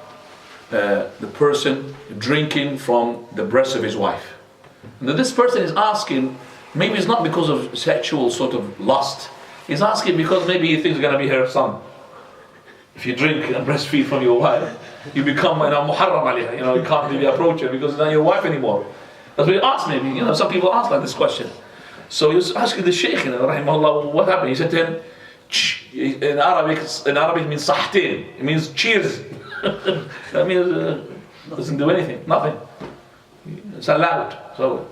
the person drinking from the breast of his wife. And this person is asking, maybe it's not because of sexual sort of lust. He's asking because maybe he thinks it's going to be her son. If you drink and breastfeed from your wife, you become muharram alayha. You can't really approach her because it's not your wife anymore. That's what he asked maybe. Some people ask like this question. So he was asking the Shaykh, rahimahullah, what happened? He said to him, in Arabic it means sahtin. It means cheers. That means doesn't do anything, nothing. It's allowed. So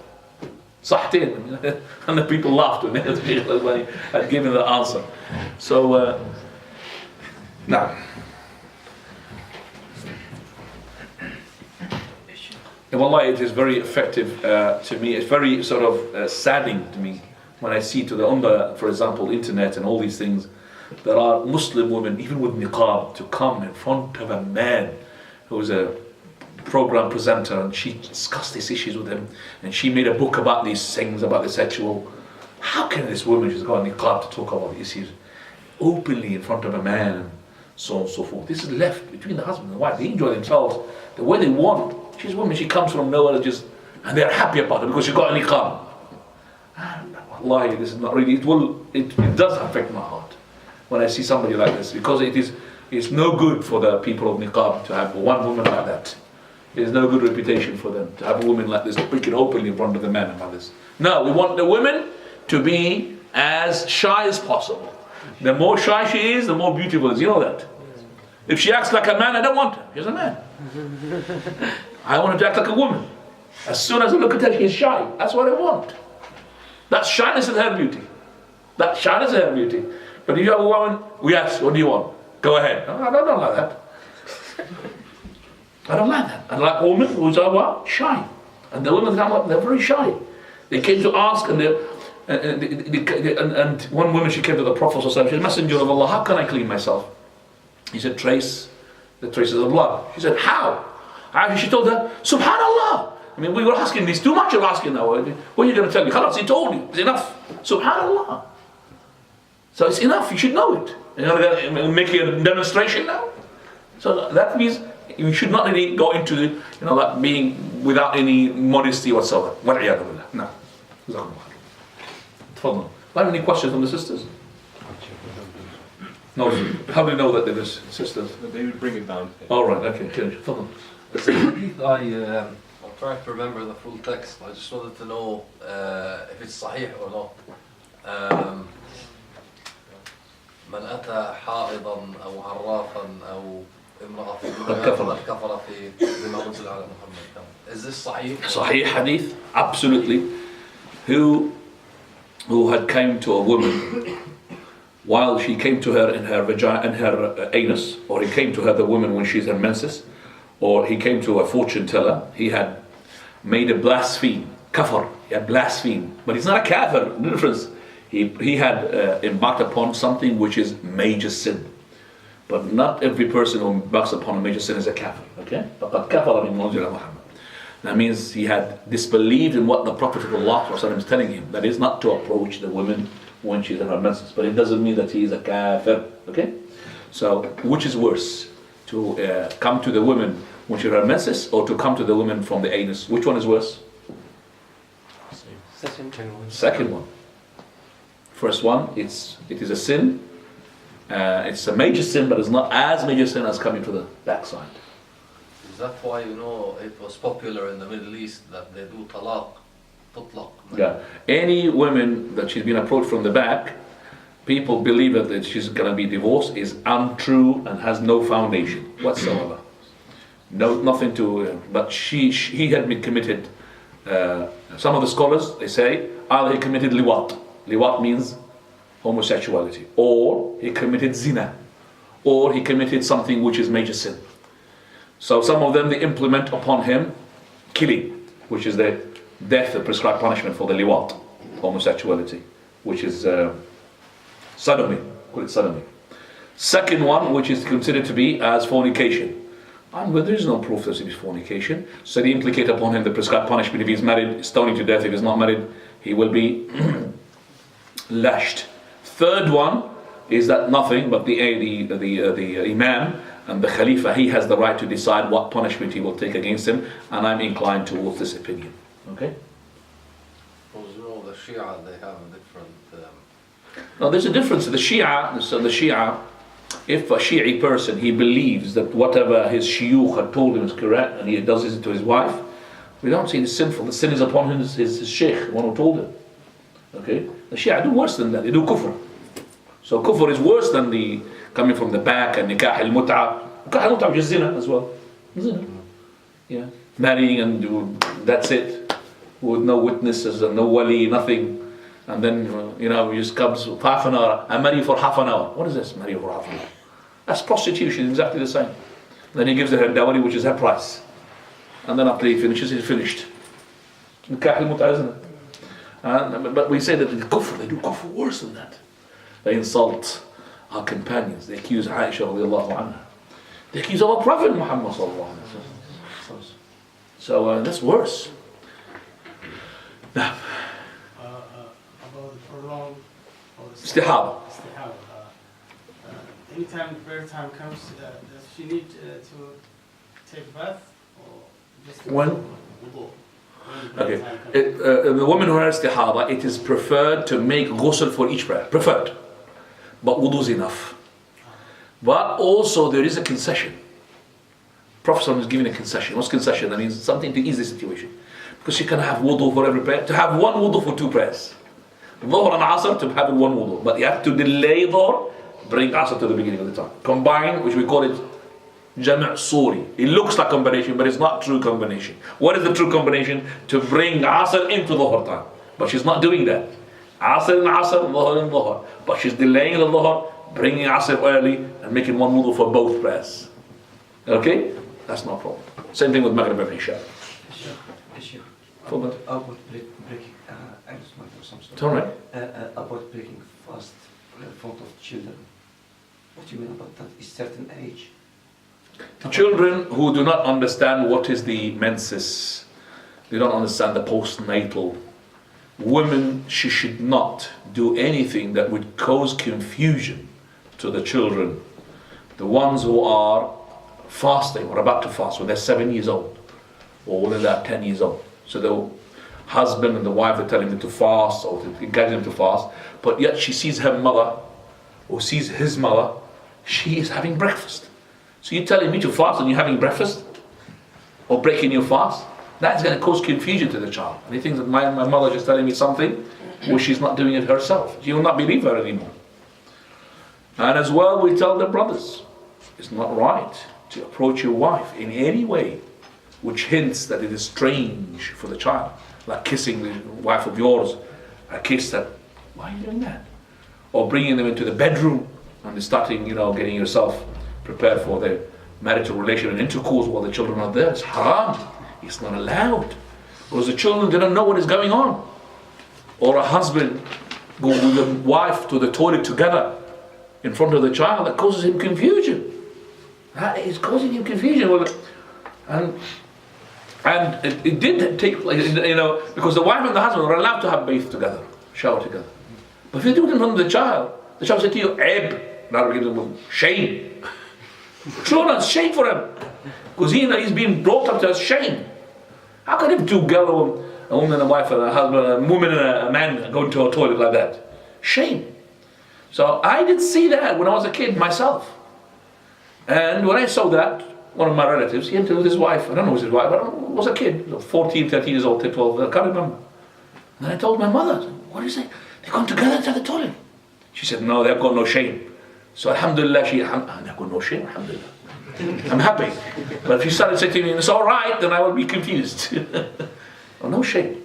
sahtin. And the people laughed when he had given the answer. So now, wallahi, it is very effective to me. It's very sort of saddening to me when I see on the, for example, internet and all these things, there are Muslim women, even with niqab, to come in front of a man who is a program presenter, and she discussed these issues with him, and she made a book about these things, about the sexual. How can this woman just go on niqab to talk about these issues openly in front of a man, and so on and so forth? This is left between the husband and the wife. They enjoy themselves the way they want. She's a woman, she comes from nowhere, and they're happy about it because she got a niqab. Wallahi, this is not really, it does affect my heart when I see somebody like this, because it's no good for the people of niqab to have one woman like that. It is no good reputation for them to have a woman like this speaking openly in front of the men and others. No, we want the women to be as shy as possible. The more shy she is, the more beautiful it is. You know that. If she acts like a man, I don't want her. She's a man. I want her to act like a woman. As soon as I look at her, she's shy. That's what I want. That shyness is her beauty. That shyness is her beauty. But if you have a woman, yes, what do you want? Go ahead. No, I don't like that. I don't like that. I like women who are what? Shy. And the women come up, they're very shy. They came to ask, and one woman, she came to the Prophet, she said, Messenger of Allah, how can I clean myself? He said, trace the traces of blood. She said, how? She told her, Subhanallah. I mean, we were asking this, too much of asking now. What are you going to tell me? Khalas, he told you, it's enough. Subhanallah. So it's enough, you should know it. You're going to make a demonstration now? So that means you should not really go into like being without any modesty whatsoever. No. Do I have any questions from the sisters? No. How do you know that they're sisters? They would bring it down. All right. Okay. I'm trying to remember the full text. I just wanted to know if it's sahih or not. من أتى حائضا أو عرافا أو امرأة كفر في بما أنزل على محمد. Is this sahih? Sahih hadith, absolutely. Who had came to a woman while she came to her in her vagina, in her anus, or he came to her, the woman, when she's in menses, or he came to a fortune teller, he had made a blaspheme, kafar, he had blasphemed, but he's not a kafir, no difference. He had embarked upon something which is major sin. But not every person who embarks upon a major sin is a kafir. Okay? فَقَدْ كَفَرَ مِنْ مُنْزِلَ مُحَمَّدٍ. That means he had disbelieved in what the Prophet of Allah is telling him. That is not to approach the woman when she's in her menses. But it doesn't mean that he is a kafir. Okay? So, which is worse? To come to the woman when she's in her menses, or to come to the woman from the anus? Which one is worse? Second one. First one, it is a sin. It's a major sin, but it's not as major sin as coming to the backside. Is that why, you know, it was popular in the Middle East that they do talaq, tutlaq? Yeah. Any woman that she's been approached from the back, people believe that she's going to be divorced is untrue and has no foundation whatsoever. No, nothing to. But he had been committed. Some of the scholars, they say, either he committed liwat. Liwat means homosexuality, or he committed zina, or he committed something which is major sin. So some of them, they implement upon him killing, which is the death, the prescribed punishment for the liwat, homosexuality, which is sodomy, call it sodomy. Second one, which is considered to be as fornication. And there is no proof that it is fornication, so they implicate upon him the prescribed punishment. If he's married, stoning to death. If he's not married, he will be lashed. Third one is that nothing but the imam and the Khalifa, he has the right to decide what punishment he will take against him, and I'm inclined towards this opinion. Okay? Because, you know, the Shia, they have a different... Now there's a difference. The Shia, if a Shi'i person, he believes that whatever his shuyukh had told him is correct, and he does it to his wife, we don't say it's sinful. The sin is upon him, his Shaykh, the one who told him. Okay? The Shia do worse than that. They do kufr. So kufr is worse than the coming from the back and nikah al-mut'ah. Nikah al-mut'ah is zina as well. Zina. Yeah. Marrying and that's it. With no witnesses and no wali, nothing. And then, you just comes for half an hour. I marry you for half an hour. What is this? Marry you for half an hour. That's prostitution, exactly the same. Then he gives her her dowry, which is her price. And then after he finishes, he's finished. Nikah al-mut'ah, isn't it? But we say that the kufr, they do kufr worse than that. They insult our companions. They accuse Aisha radiallahu anha. They accuse our Prophet Muhammad sallallahu alaihi wasallam. So that's worse. Now, about the prolonged istihaba. Anytime the prayer time comes, does she need to take a bath or just When? wudu? Okay. The woman who has istihaba, it is preferred to make ghusl for each prayer. Preferred. But wudu is enough. But also there is a concession. Prophet is giving a concession. What's concession? That means something to ease the situation. Because she can have wudu for every prayer. To have one wudu for two prayers. Dhuhr and Asr to have one wudu. But you have to delay Dhuhr, bring Asr to the beginning of the time. Combine, which we call it Jam' Suri. It looks like combination, but it's not true combination. What is the true combination? To bring Asr into Dhuhr time. But she's not doing that. Asr and Asr, Dhuhr and Dhuhr. But she's delaying the Dhuhr, bringing Asr early, and making one wudu for both prayers. Okay? That's no problem. Same thing with Maghrib and Isha. Issue. About breaking, I just want to some it's alright. about breaking fast in front of children. What do you mean about that? Is certain age? The children who do not understand what is the menses, they don't understand the postnatal. Women, she should not do anything that would cause confusion to the children. The ones who are fasting or about to fast when they're 7 years old or when they're 10 years old. So the husband and the wife are telling them to fast or to encourage them to fast, but yet she sees her mother or sees his mother, she is having breakfast. So you're telling me to fast and you're having breakfast or breaking your fast? That's going to cause confusion to the child. And he thinks that my mother is telling me something which she's not doing it herself. She will not believe her anymore. And as well, we tell the brothers, it's not right to approach your wife in any way which hints that it is strange for the child. Like kissing the wife of yours, a kiss that, why are you doing that? Or bringing them into the bedroom and starting, getting yourself prepared for their marital relation and intercourse while the children are there. It's haram. It's not allowed. Because the children, they don't know what is going on. Or a husband go with the wife to the toilet together in front of the child, that causes him confusion. That is causing him confusion. And it did take place, because the wife and the husband were allowed to have bath together, shower together. But if you do it in front of the child said to you, "Aib," shame. True, that's shame for him, because he's being brought up to shame. How can if two girls, a woman and a wife and a husband, a woman and a man go into a toilet like that? Shame. So I did see that when I was a kid myself. And when I saw that, one of my relatives, he entered with his wife. I don't know who his wife, but I was a kid, 14, 13 years old, 12, I can't remember. And then I told my mother, "What is it? They've gone together into the toilet." She said, "No, they've got no shame." So alhamdulillah, they've got no shame, alhamdulillah. I'm happy. But if you started saying to me, "It's all right," then I will be confused. Oh, no shame.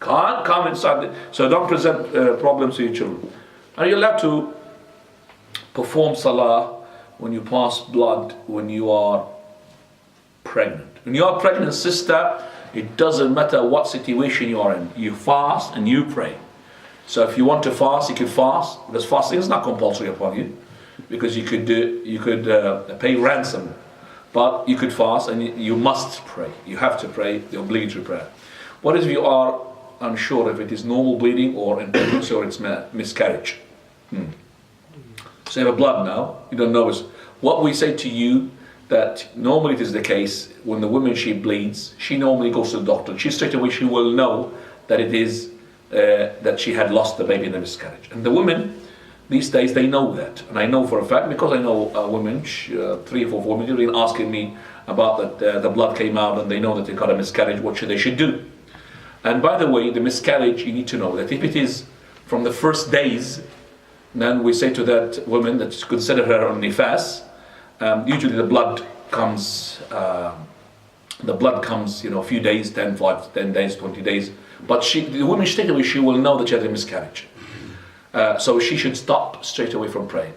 Can't come inside. So don't present problems to your children. Are you allowed to perform salah when you pass blood when you are pregnant? When you are pregnant, sister, it doesn't matter what situation you are in. You fast and you pray. So if you want to fast, you can fast, because fasting is not compulsory upon you, because you could pay ransom, but you could fast and you must pray. You have to pray the obligatory prayer. What if you are unsure if it is normal bleeding or in pregnancy or it's miscarriage? So you have a blood now, you don't know. What we say to you, that normally it is the case when the woman, she bleeds, she normally goes to the doctor. She straight away, she will know that it is that she had lost the baby in a miscarriage. And the women these days, they know that, and I know for a fact, because I know women, 3 or 4 women have been asking me about that the blood came out and they know that they got a miscarriage, what they should do. And by the way, the miscarriage, you need to know that if it is from the first days, then we say to that woman that consider her on nifas. Usually the blood comes, a few days, 10 days, 20 days. But the woman straight away, she will know that she had a miscarriage. So she should stop straight away from praying.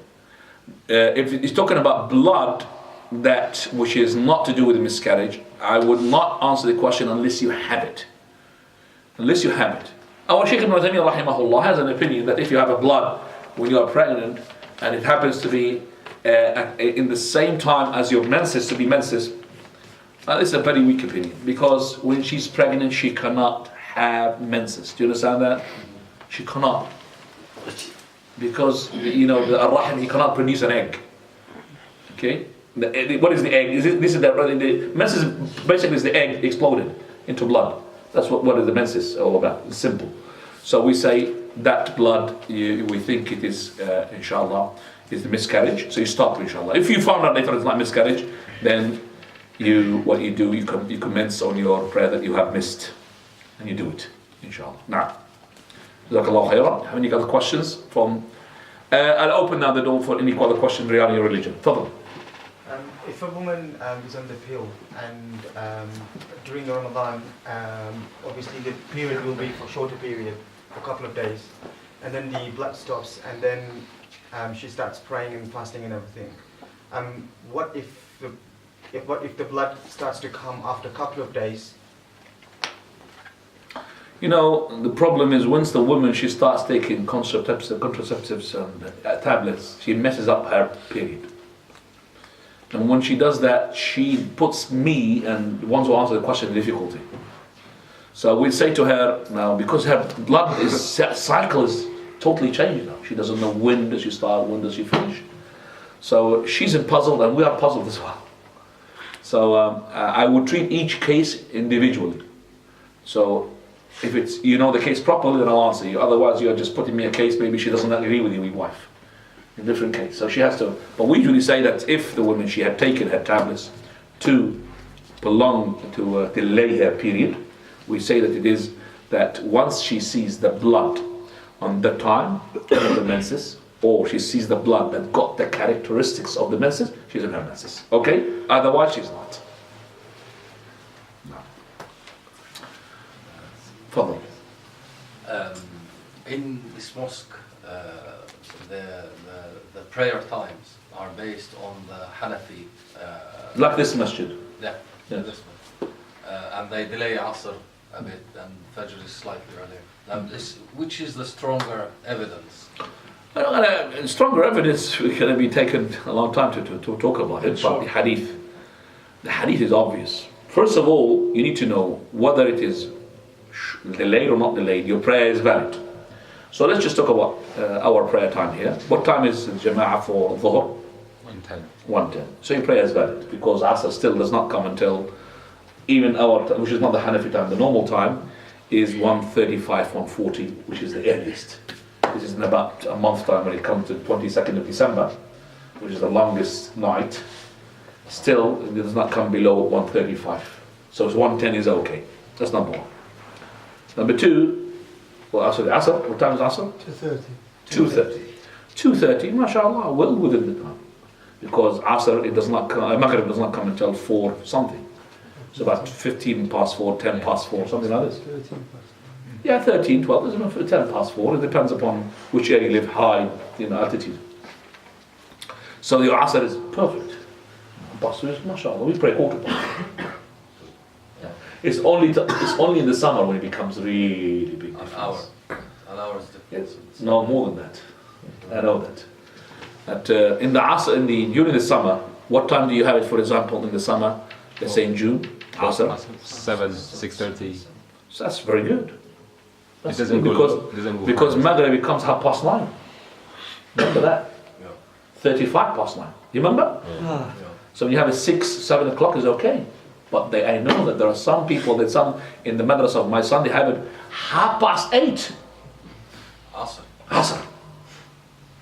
If it's talking about blood, which is not to do with the miscarriage, I would not answer the question unless you have it. Unless you have it. Our Shaikh ibn Taymiyyah rahimahullah has an opinion that if you have a blood when you are pregnant and it happens to be in the same time as your menses, to be menses, this is a very weak opinion, because when she's pregnant she cannot have menses. Do you understand that? She cannot, because the ar-rahim, he cannot produce an egg. Okay, what is the egg? This is the menses. Basically, is the egg exploded into blood. That's what is the menses all about. It's simple. So we say that blood, we think it is inshallah is the miscarriage. So you stop inshallah. If you found out later it's not miscarriage, then you commence on your prayer that you have missed, and you do it inshallah. Now, jazakallahu khairan. Have any other questions from? I'll open now the door for any other questions regarding your religion. Fadl. If a woman is on the pill and during the Ramadan, obviously the period will be for a shorter period, for a couple of days, and then the blood stops, and then she starts praying and fasting and everything. What if the blood starts to come after a couple of days? The problem is once the woman, she starts taking contraceptives and tablets, she messes up her period. And when she does that, she puts me and the ones who answer the question in difficulty. So we say to her now, because her blood cycle is totally changed now. She doesn't know when does she start, when does she finish. So she's puzzled and we are puzzled as well. So I would treat each case individually. So if it's the case properly, then I'll answer you. Otherwise, you're just putting me a case, maybe she doesn't agree with you, your wife. A different case. So she has to, but we usually say that if the woman, she had taken her tablets to delay her period, we say that it is that once she sees the blood on the time of the menses, or she sees the blood that got the characteristics of the menses, she's in her menses. Okay? Otherwise, she's not. No. Fadl. In this mosque, the prayer times are based on the Hanafi. Like this masjid. Yeah, Yes. this one. And they delay Asr a bit, and Fajr is slightly earlier. Which is the stronger evidence? Stronger evidence is going to be taken a long time to talk about it, but the hadith is obvious. First of all, you need to know whether it is delayed or not delayed. Your prayer is valid. So let's just talk about our prayer time here. What time is Jama'ah for Dhuhr? 1:10. 1:10. So your prayer is valid because Asr still does not come until even our, which is not the Hanafi time. The normal time is 1:35, 1:40, which is the earliest. This is in about a month's time when it comes to 22nd of December, which is the longest night. Still, it does not come below 1:35. So 1:10 is okay. That's number one. Number two, well, Asr, what time is Asr? 2:30. 2:30, mashallah, well within the time. Because Asr, it does not come, Maghrib does not come until 4 something. It's about 15 past 4, 10 past 4, something like this. 13 past. Yeah, 13, 12, there's enough for 10 past 4. It depends upon which area you live, high, altitude. So your Asr is perfect. Basra is, mashallah, we pray quarter past. Yeah. It's only in the summer when it becomes really big. An hour is different. Yes. No, more than that. I know that. In the Asr, during the summer, what time do you have it, for example, in the summer? Let's say in June, Asr? 7, 6:30. So that's very good. That's It doesn't good go because fast. Maghrib becomes 9:30. Remember that? Yeah. 35 past 9. You remember? Yeah. So when you have a 6, 7 o'clock is okay. But I know that there are some people, that some in the madrasa of my son, they have it 8:30. Asr. Asr.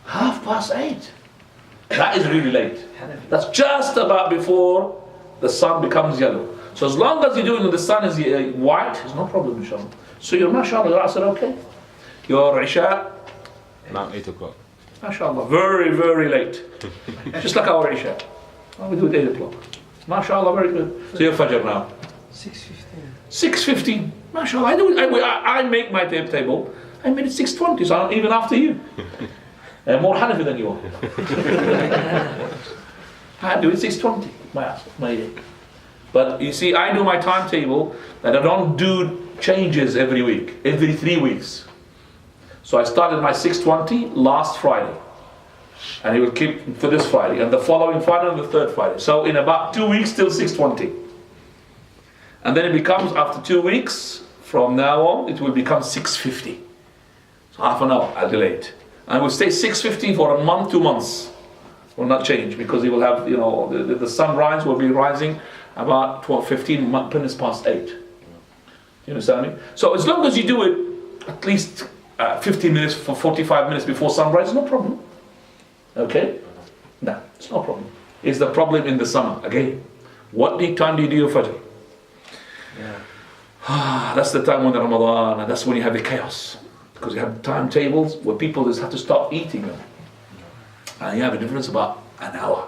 8:30. That is really late. That's just about before the sun becomes yellow. So as long as you're doing when the sun is white, there's no problem, inshallah. So your mashallah, your Asr okay. Your Isha, Now 8 o'clock. mashallah, very, very late. Just like our Isha. Oh, we do it 8 o'clock. Mashallah, very good. So your Fajr now. 6:15. 6:15. Mashallah, I make my timetable. I made it 6:20, so I'm even after you. More Hanafi than you are. I do it 6:20. My day. But you see, I do my timetable that I don't do changes every week, every 3 weeks. So I started my 6:20 last Friday. And he will keep for this Friday, and the following Friday, and the third Friday. So in about 2 weeks, till 6:20. And then it becomes, after 2 weeks, from now on, it will become 6:50. So half an hour, I'll delay it. And we'll stay 6:50 for a month, 2 months. Will not change, because he will have, the sunrise will be rising about 15 minutes past 8. You understand me? So as long as you do it at least 15 minutes, for 45 minutes before sunrise, no problem. Okay? No, it's no problem. It's the problem in the summer. Again, what time do you do your Fajr? That's the time when the Ramadan, and that's when you have the chaos. Because you have timetables where people just have to stop eating them. And you have a difference about an hour.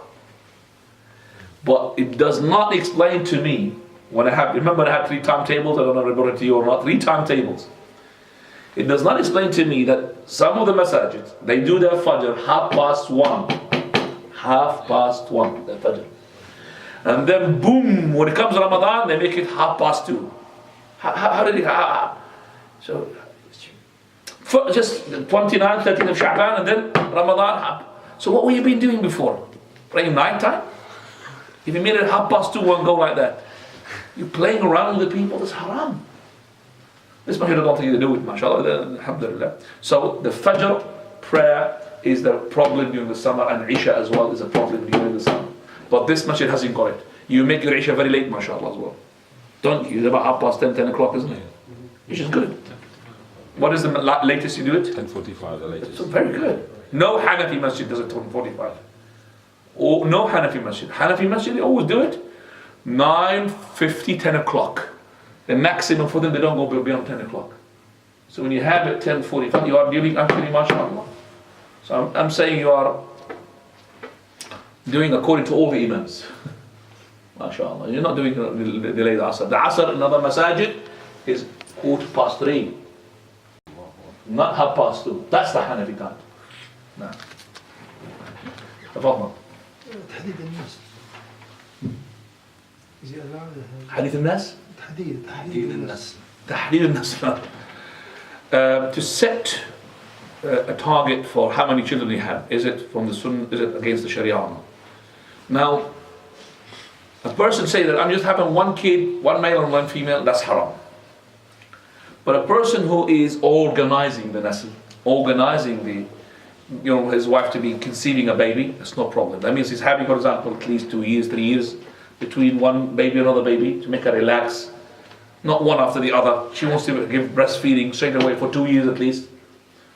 But it does not explain to me, remember I had 3 timetables, I don't know if I brought it to you or not, 3 timetables. It does not explain to me that some of the masajids, they do their Fajr 1:30. 1:30, their Fajr. And then boom, when it comes to Ramadan, they make it 2:30. How did it, so, just 29, 13 of Sha'ban, and then Ramadan. So what were you been doing before? Praying night time? If you made it 2:30 and go like that, you're playing around with the people, that's haram. This mashallah don't think they do it, mashallah, alhamdulillah. So the Fajr prayer is the problem during the summer, and Isha as well is a problem during the summer. But this masjid hasn't got it. You make your Isha very late, mashallah, as well. Don't you? It's about 10:30, 10 o'clock, isn't it? Which is good. What is the latest you do it? 10:45, the latest. So very good. No Hanafi masjid does it 10:45. Or no Hanafi masjid. Hanafi masjid, they always do it 9:50, 10 o'clock. The maximum for them, they don't go beyond 10 o'clock. So when you have it 10:45, you are doing actually, mashallah. So I'm saying you are doing according to all the imams. MashaAllah. You're not doing the delayed Asr. The Asr in other masajid is 3:15. Not 2:30. That's the Hanafi time. No. تفضل. تحديد الناس. Is it allowed? حديث الناس? تحديد الناس. تحديد الناس. To set a target for how many children he had. Is it from the Sunnah? Is it against the Sharia? Now, a person say that I'm just having one kid, one male and one female, that's haram. But a person who is organizing the nasl, organizing his wife to be conceiving a baby, that's no problem. That means he's having, for example, at least 2 years, 3 years between one baby and another baby to make her relax. Not one after the other. She wants to give breastfeeding straight away for 2 years at least.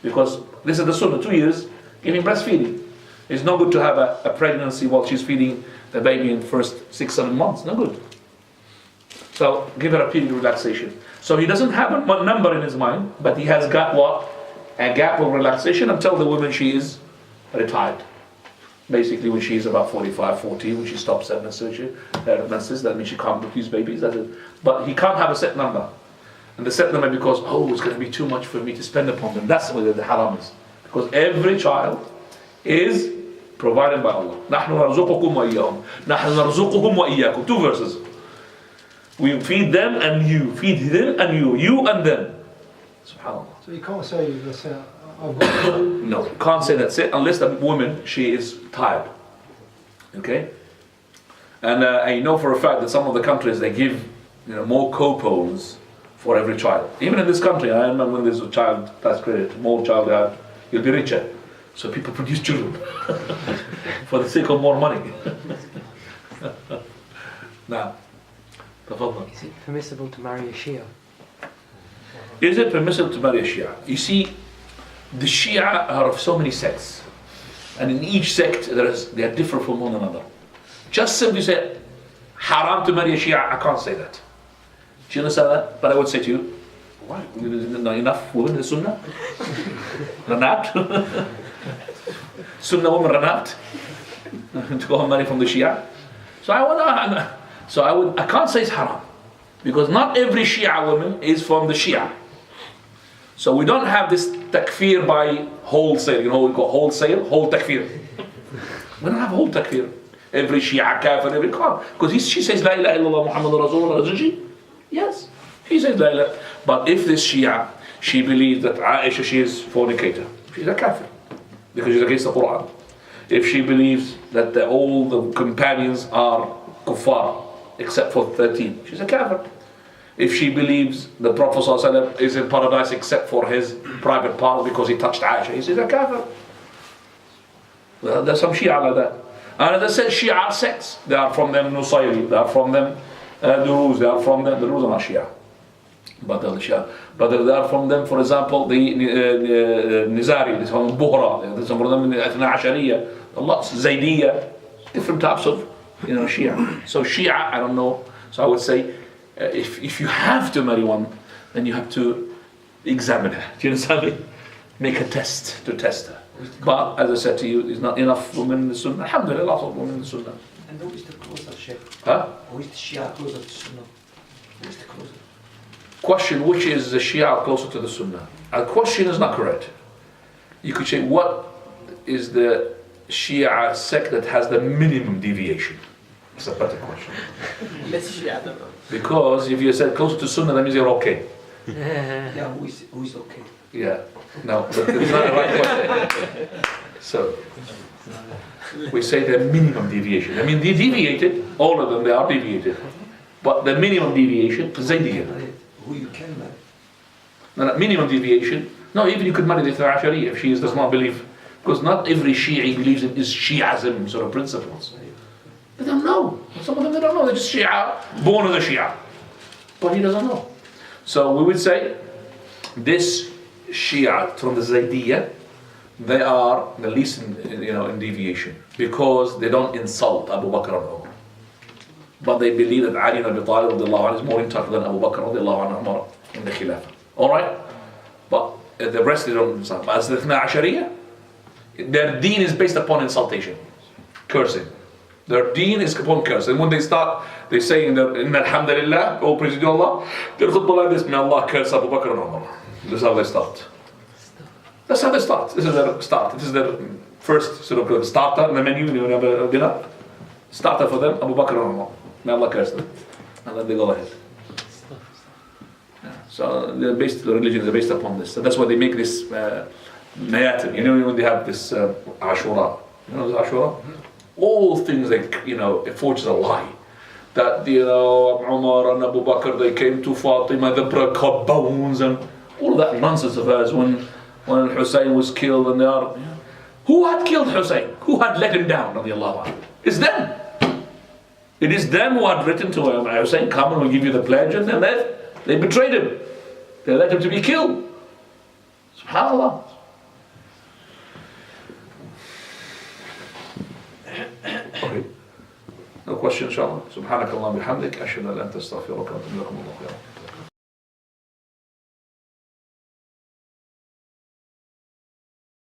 Because this is the sunnah, 2 years giving breastfeeding. It's not good to have a pregnancy while she's feeding the baby in the first 6-7 months. No good. So give her a period of relaxation. So he doesn't have a number in his mind, but he has got what? A gap of relaxation until the woman she is retired. Basically when she is about 45, 40, when she stops her menses, that means she can't produce babies. That's it. But he can't have a set number. And the set number because, it's going to be too much for me to spend upon them. That's where the haram is. Because every child is provided by Allah. نَحْنُ نَرْزُقُكُمْ وَإِيَّهُمْ نَحْنُ نَرْزُقُهُمْ وَإِيَّاكُمْ 2 verses. We feed them and you. Feed them and you and them. SubhanAllah. So you can't say, let's say, I've got... No, you can't say that's it unless the woman, she is tired. Okay? And I know for a fact that some of the countries, they give more coupons for every child. Even in this country, I remember when there's a child tax credit, more child you have, you'll be richer. So people produce children for the sake of more money. Now, is it permissible to marry a Shia? Is it permissible to marry a Shia? You see, the Shia are of so many sects, and in each sect they are different from one another. Just simply say haram to marry a Shia, I can't say that. Do you understand that? But I would say to you, why? Not enough women in the Sunnah? Run out? Sunnah women run out to go and marry from the Shia. So I can't say it's haram, because not every Shia woman is from the Shia. So we don't have this takfir by wholesale. We call wholesale, whole takfir. We don't have whole takfir. Every Shia kafir, every kafir. Because she says La ilaha illallah Muhammadur Rasulullah, doesn't she? Yes, he says La ilaha. But if this Shia, she believes that Aisha, she is fornicator, she's a kafir, because she's against the Qur'an. If she believes that all the companions are kuffar, except for 13, she's a kafir. If she believes the Prophet ﷺ is in paradise except for his private part because he touched Aisha, he's a kafir. Well, there's some Shia like that. And as I said, Shia are sects. They are from them Nusayri, they are from them Duruz, they are from them, the Duruz are not Shia. But they are from them, for example, the Nizari, this one Buhra, this one from them Athna Ashariya, Allah, Zaydiyya, different types of Shia. So Shia, I don't know. So I would say, if you have to marry one, then you have to examine her. Do you understand me? Make a test to test her. But as I said to you, there's not enough women in the Sunnah. Alhamdulillah, lots of women in the Sunnah. And who is the closer, Shaykh? Huh? Who is the Shia closer to Sunnah? Who is the closer? Question, which is the Shia closer to the Sunnah? A question is not correct. You could say, what is the Shia sect that has the minimum deviation? It's a better question. Because if you said closer to Sunnah, that means you're okay. Yeah, who is okay? Yeah, no, but it's not the right question. So, we say the minimum deviation. I mean, they deviated, all of them, they are deviated. But the minimum deviation is Zaydiyya. Who you can marry? No, minimum deviation. No, even you could marry the Ashari if she does not believe. Because not every Shi'i believes in is Shi'ism sort of principles. They don't know. Some of them they don't know. They're just Shi'a, born as a Shi'a. But he doesn't know. So we would say this Shia from the Zaydiyya, they are the least in deviation, because they don't insult Abu Bakr and Umar. But they believe that Ali ibn Abi Talib is more entitled than Abu Bakr and Umar in the Khilafah. Alright? But the rest they don't insult. But as the Ithna Ashariya, their deen is based upon insultation, cursing. Their deen is upon curse. And when they start, they say in Alhamdulillah, oh praise to Allah, their khutbah like this, may Allah curse Abu Bakr and Umar. This is how they start. That's how they start. This is their start. This is their first sort of starter in the menu. You have a dinner. Starter for them, Abu Bakr and Umar. May Allah curse them. And then they go ahead. Yeah. So the religion is based upon this. So that's why they make this Mayatim. You know when they have this Ashura. You know this Ashura? All things like, it forges a lie. That, Umar and Abu Bakr, they came to Fatima, they broke her bones and all that nonsense of hers when Hussein was killed and who had killed Hussein? Who had let him down? It's them. It is them who had written to him, Hussein, come and we'll give you the pledge, and then they betrayed him. They let him to be killed. SubhanAllah. Okay. No question, inshallah. Subhanakallah bihamdik. Ashhadu an la ilaha illa anta astaghfiruka wa atubu ilaik.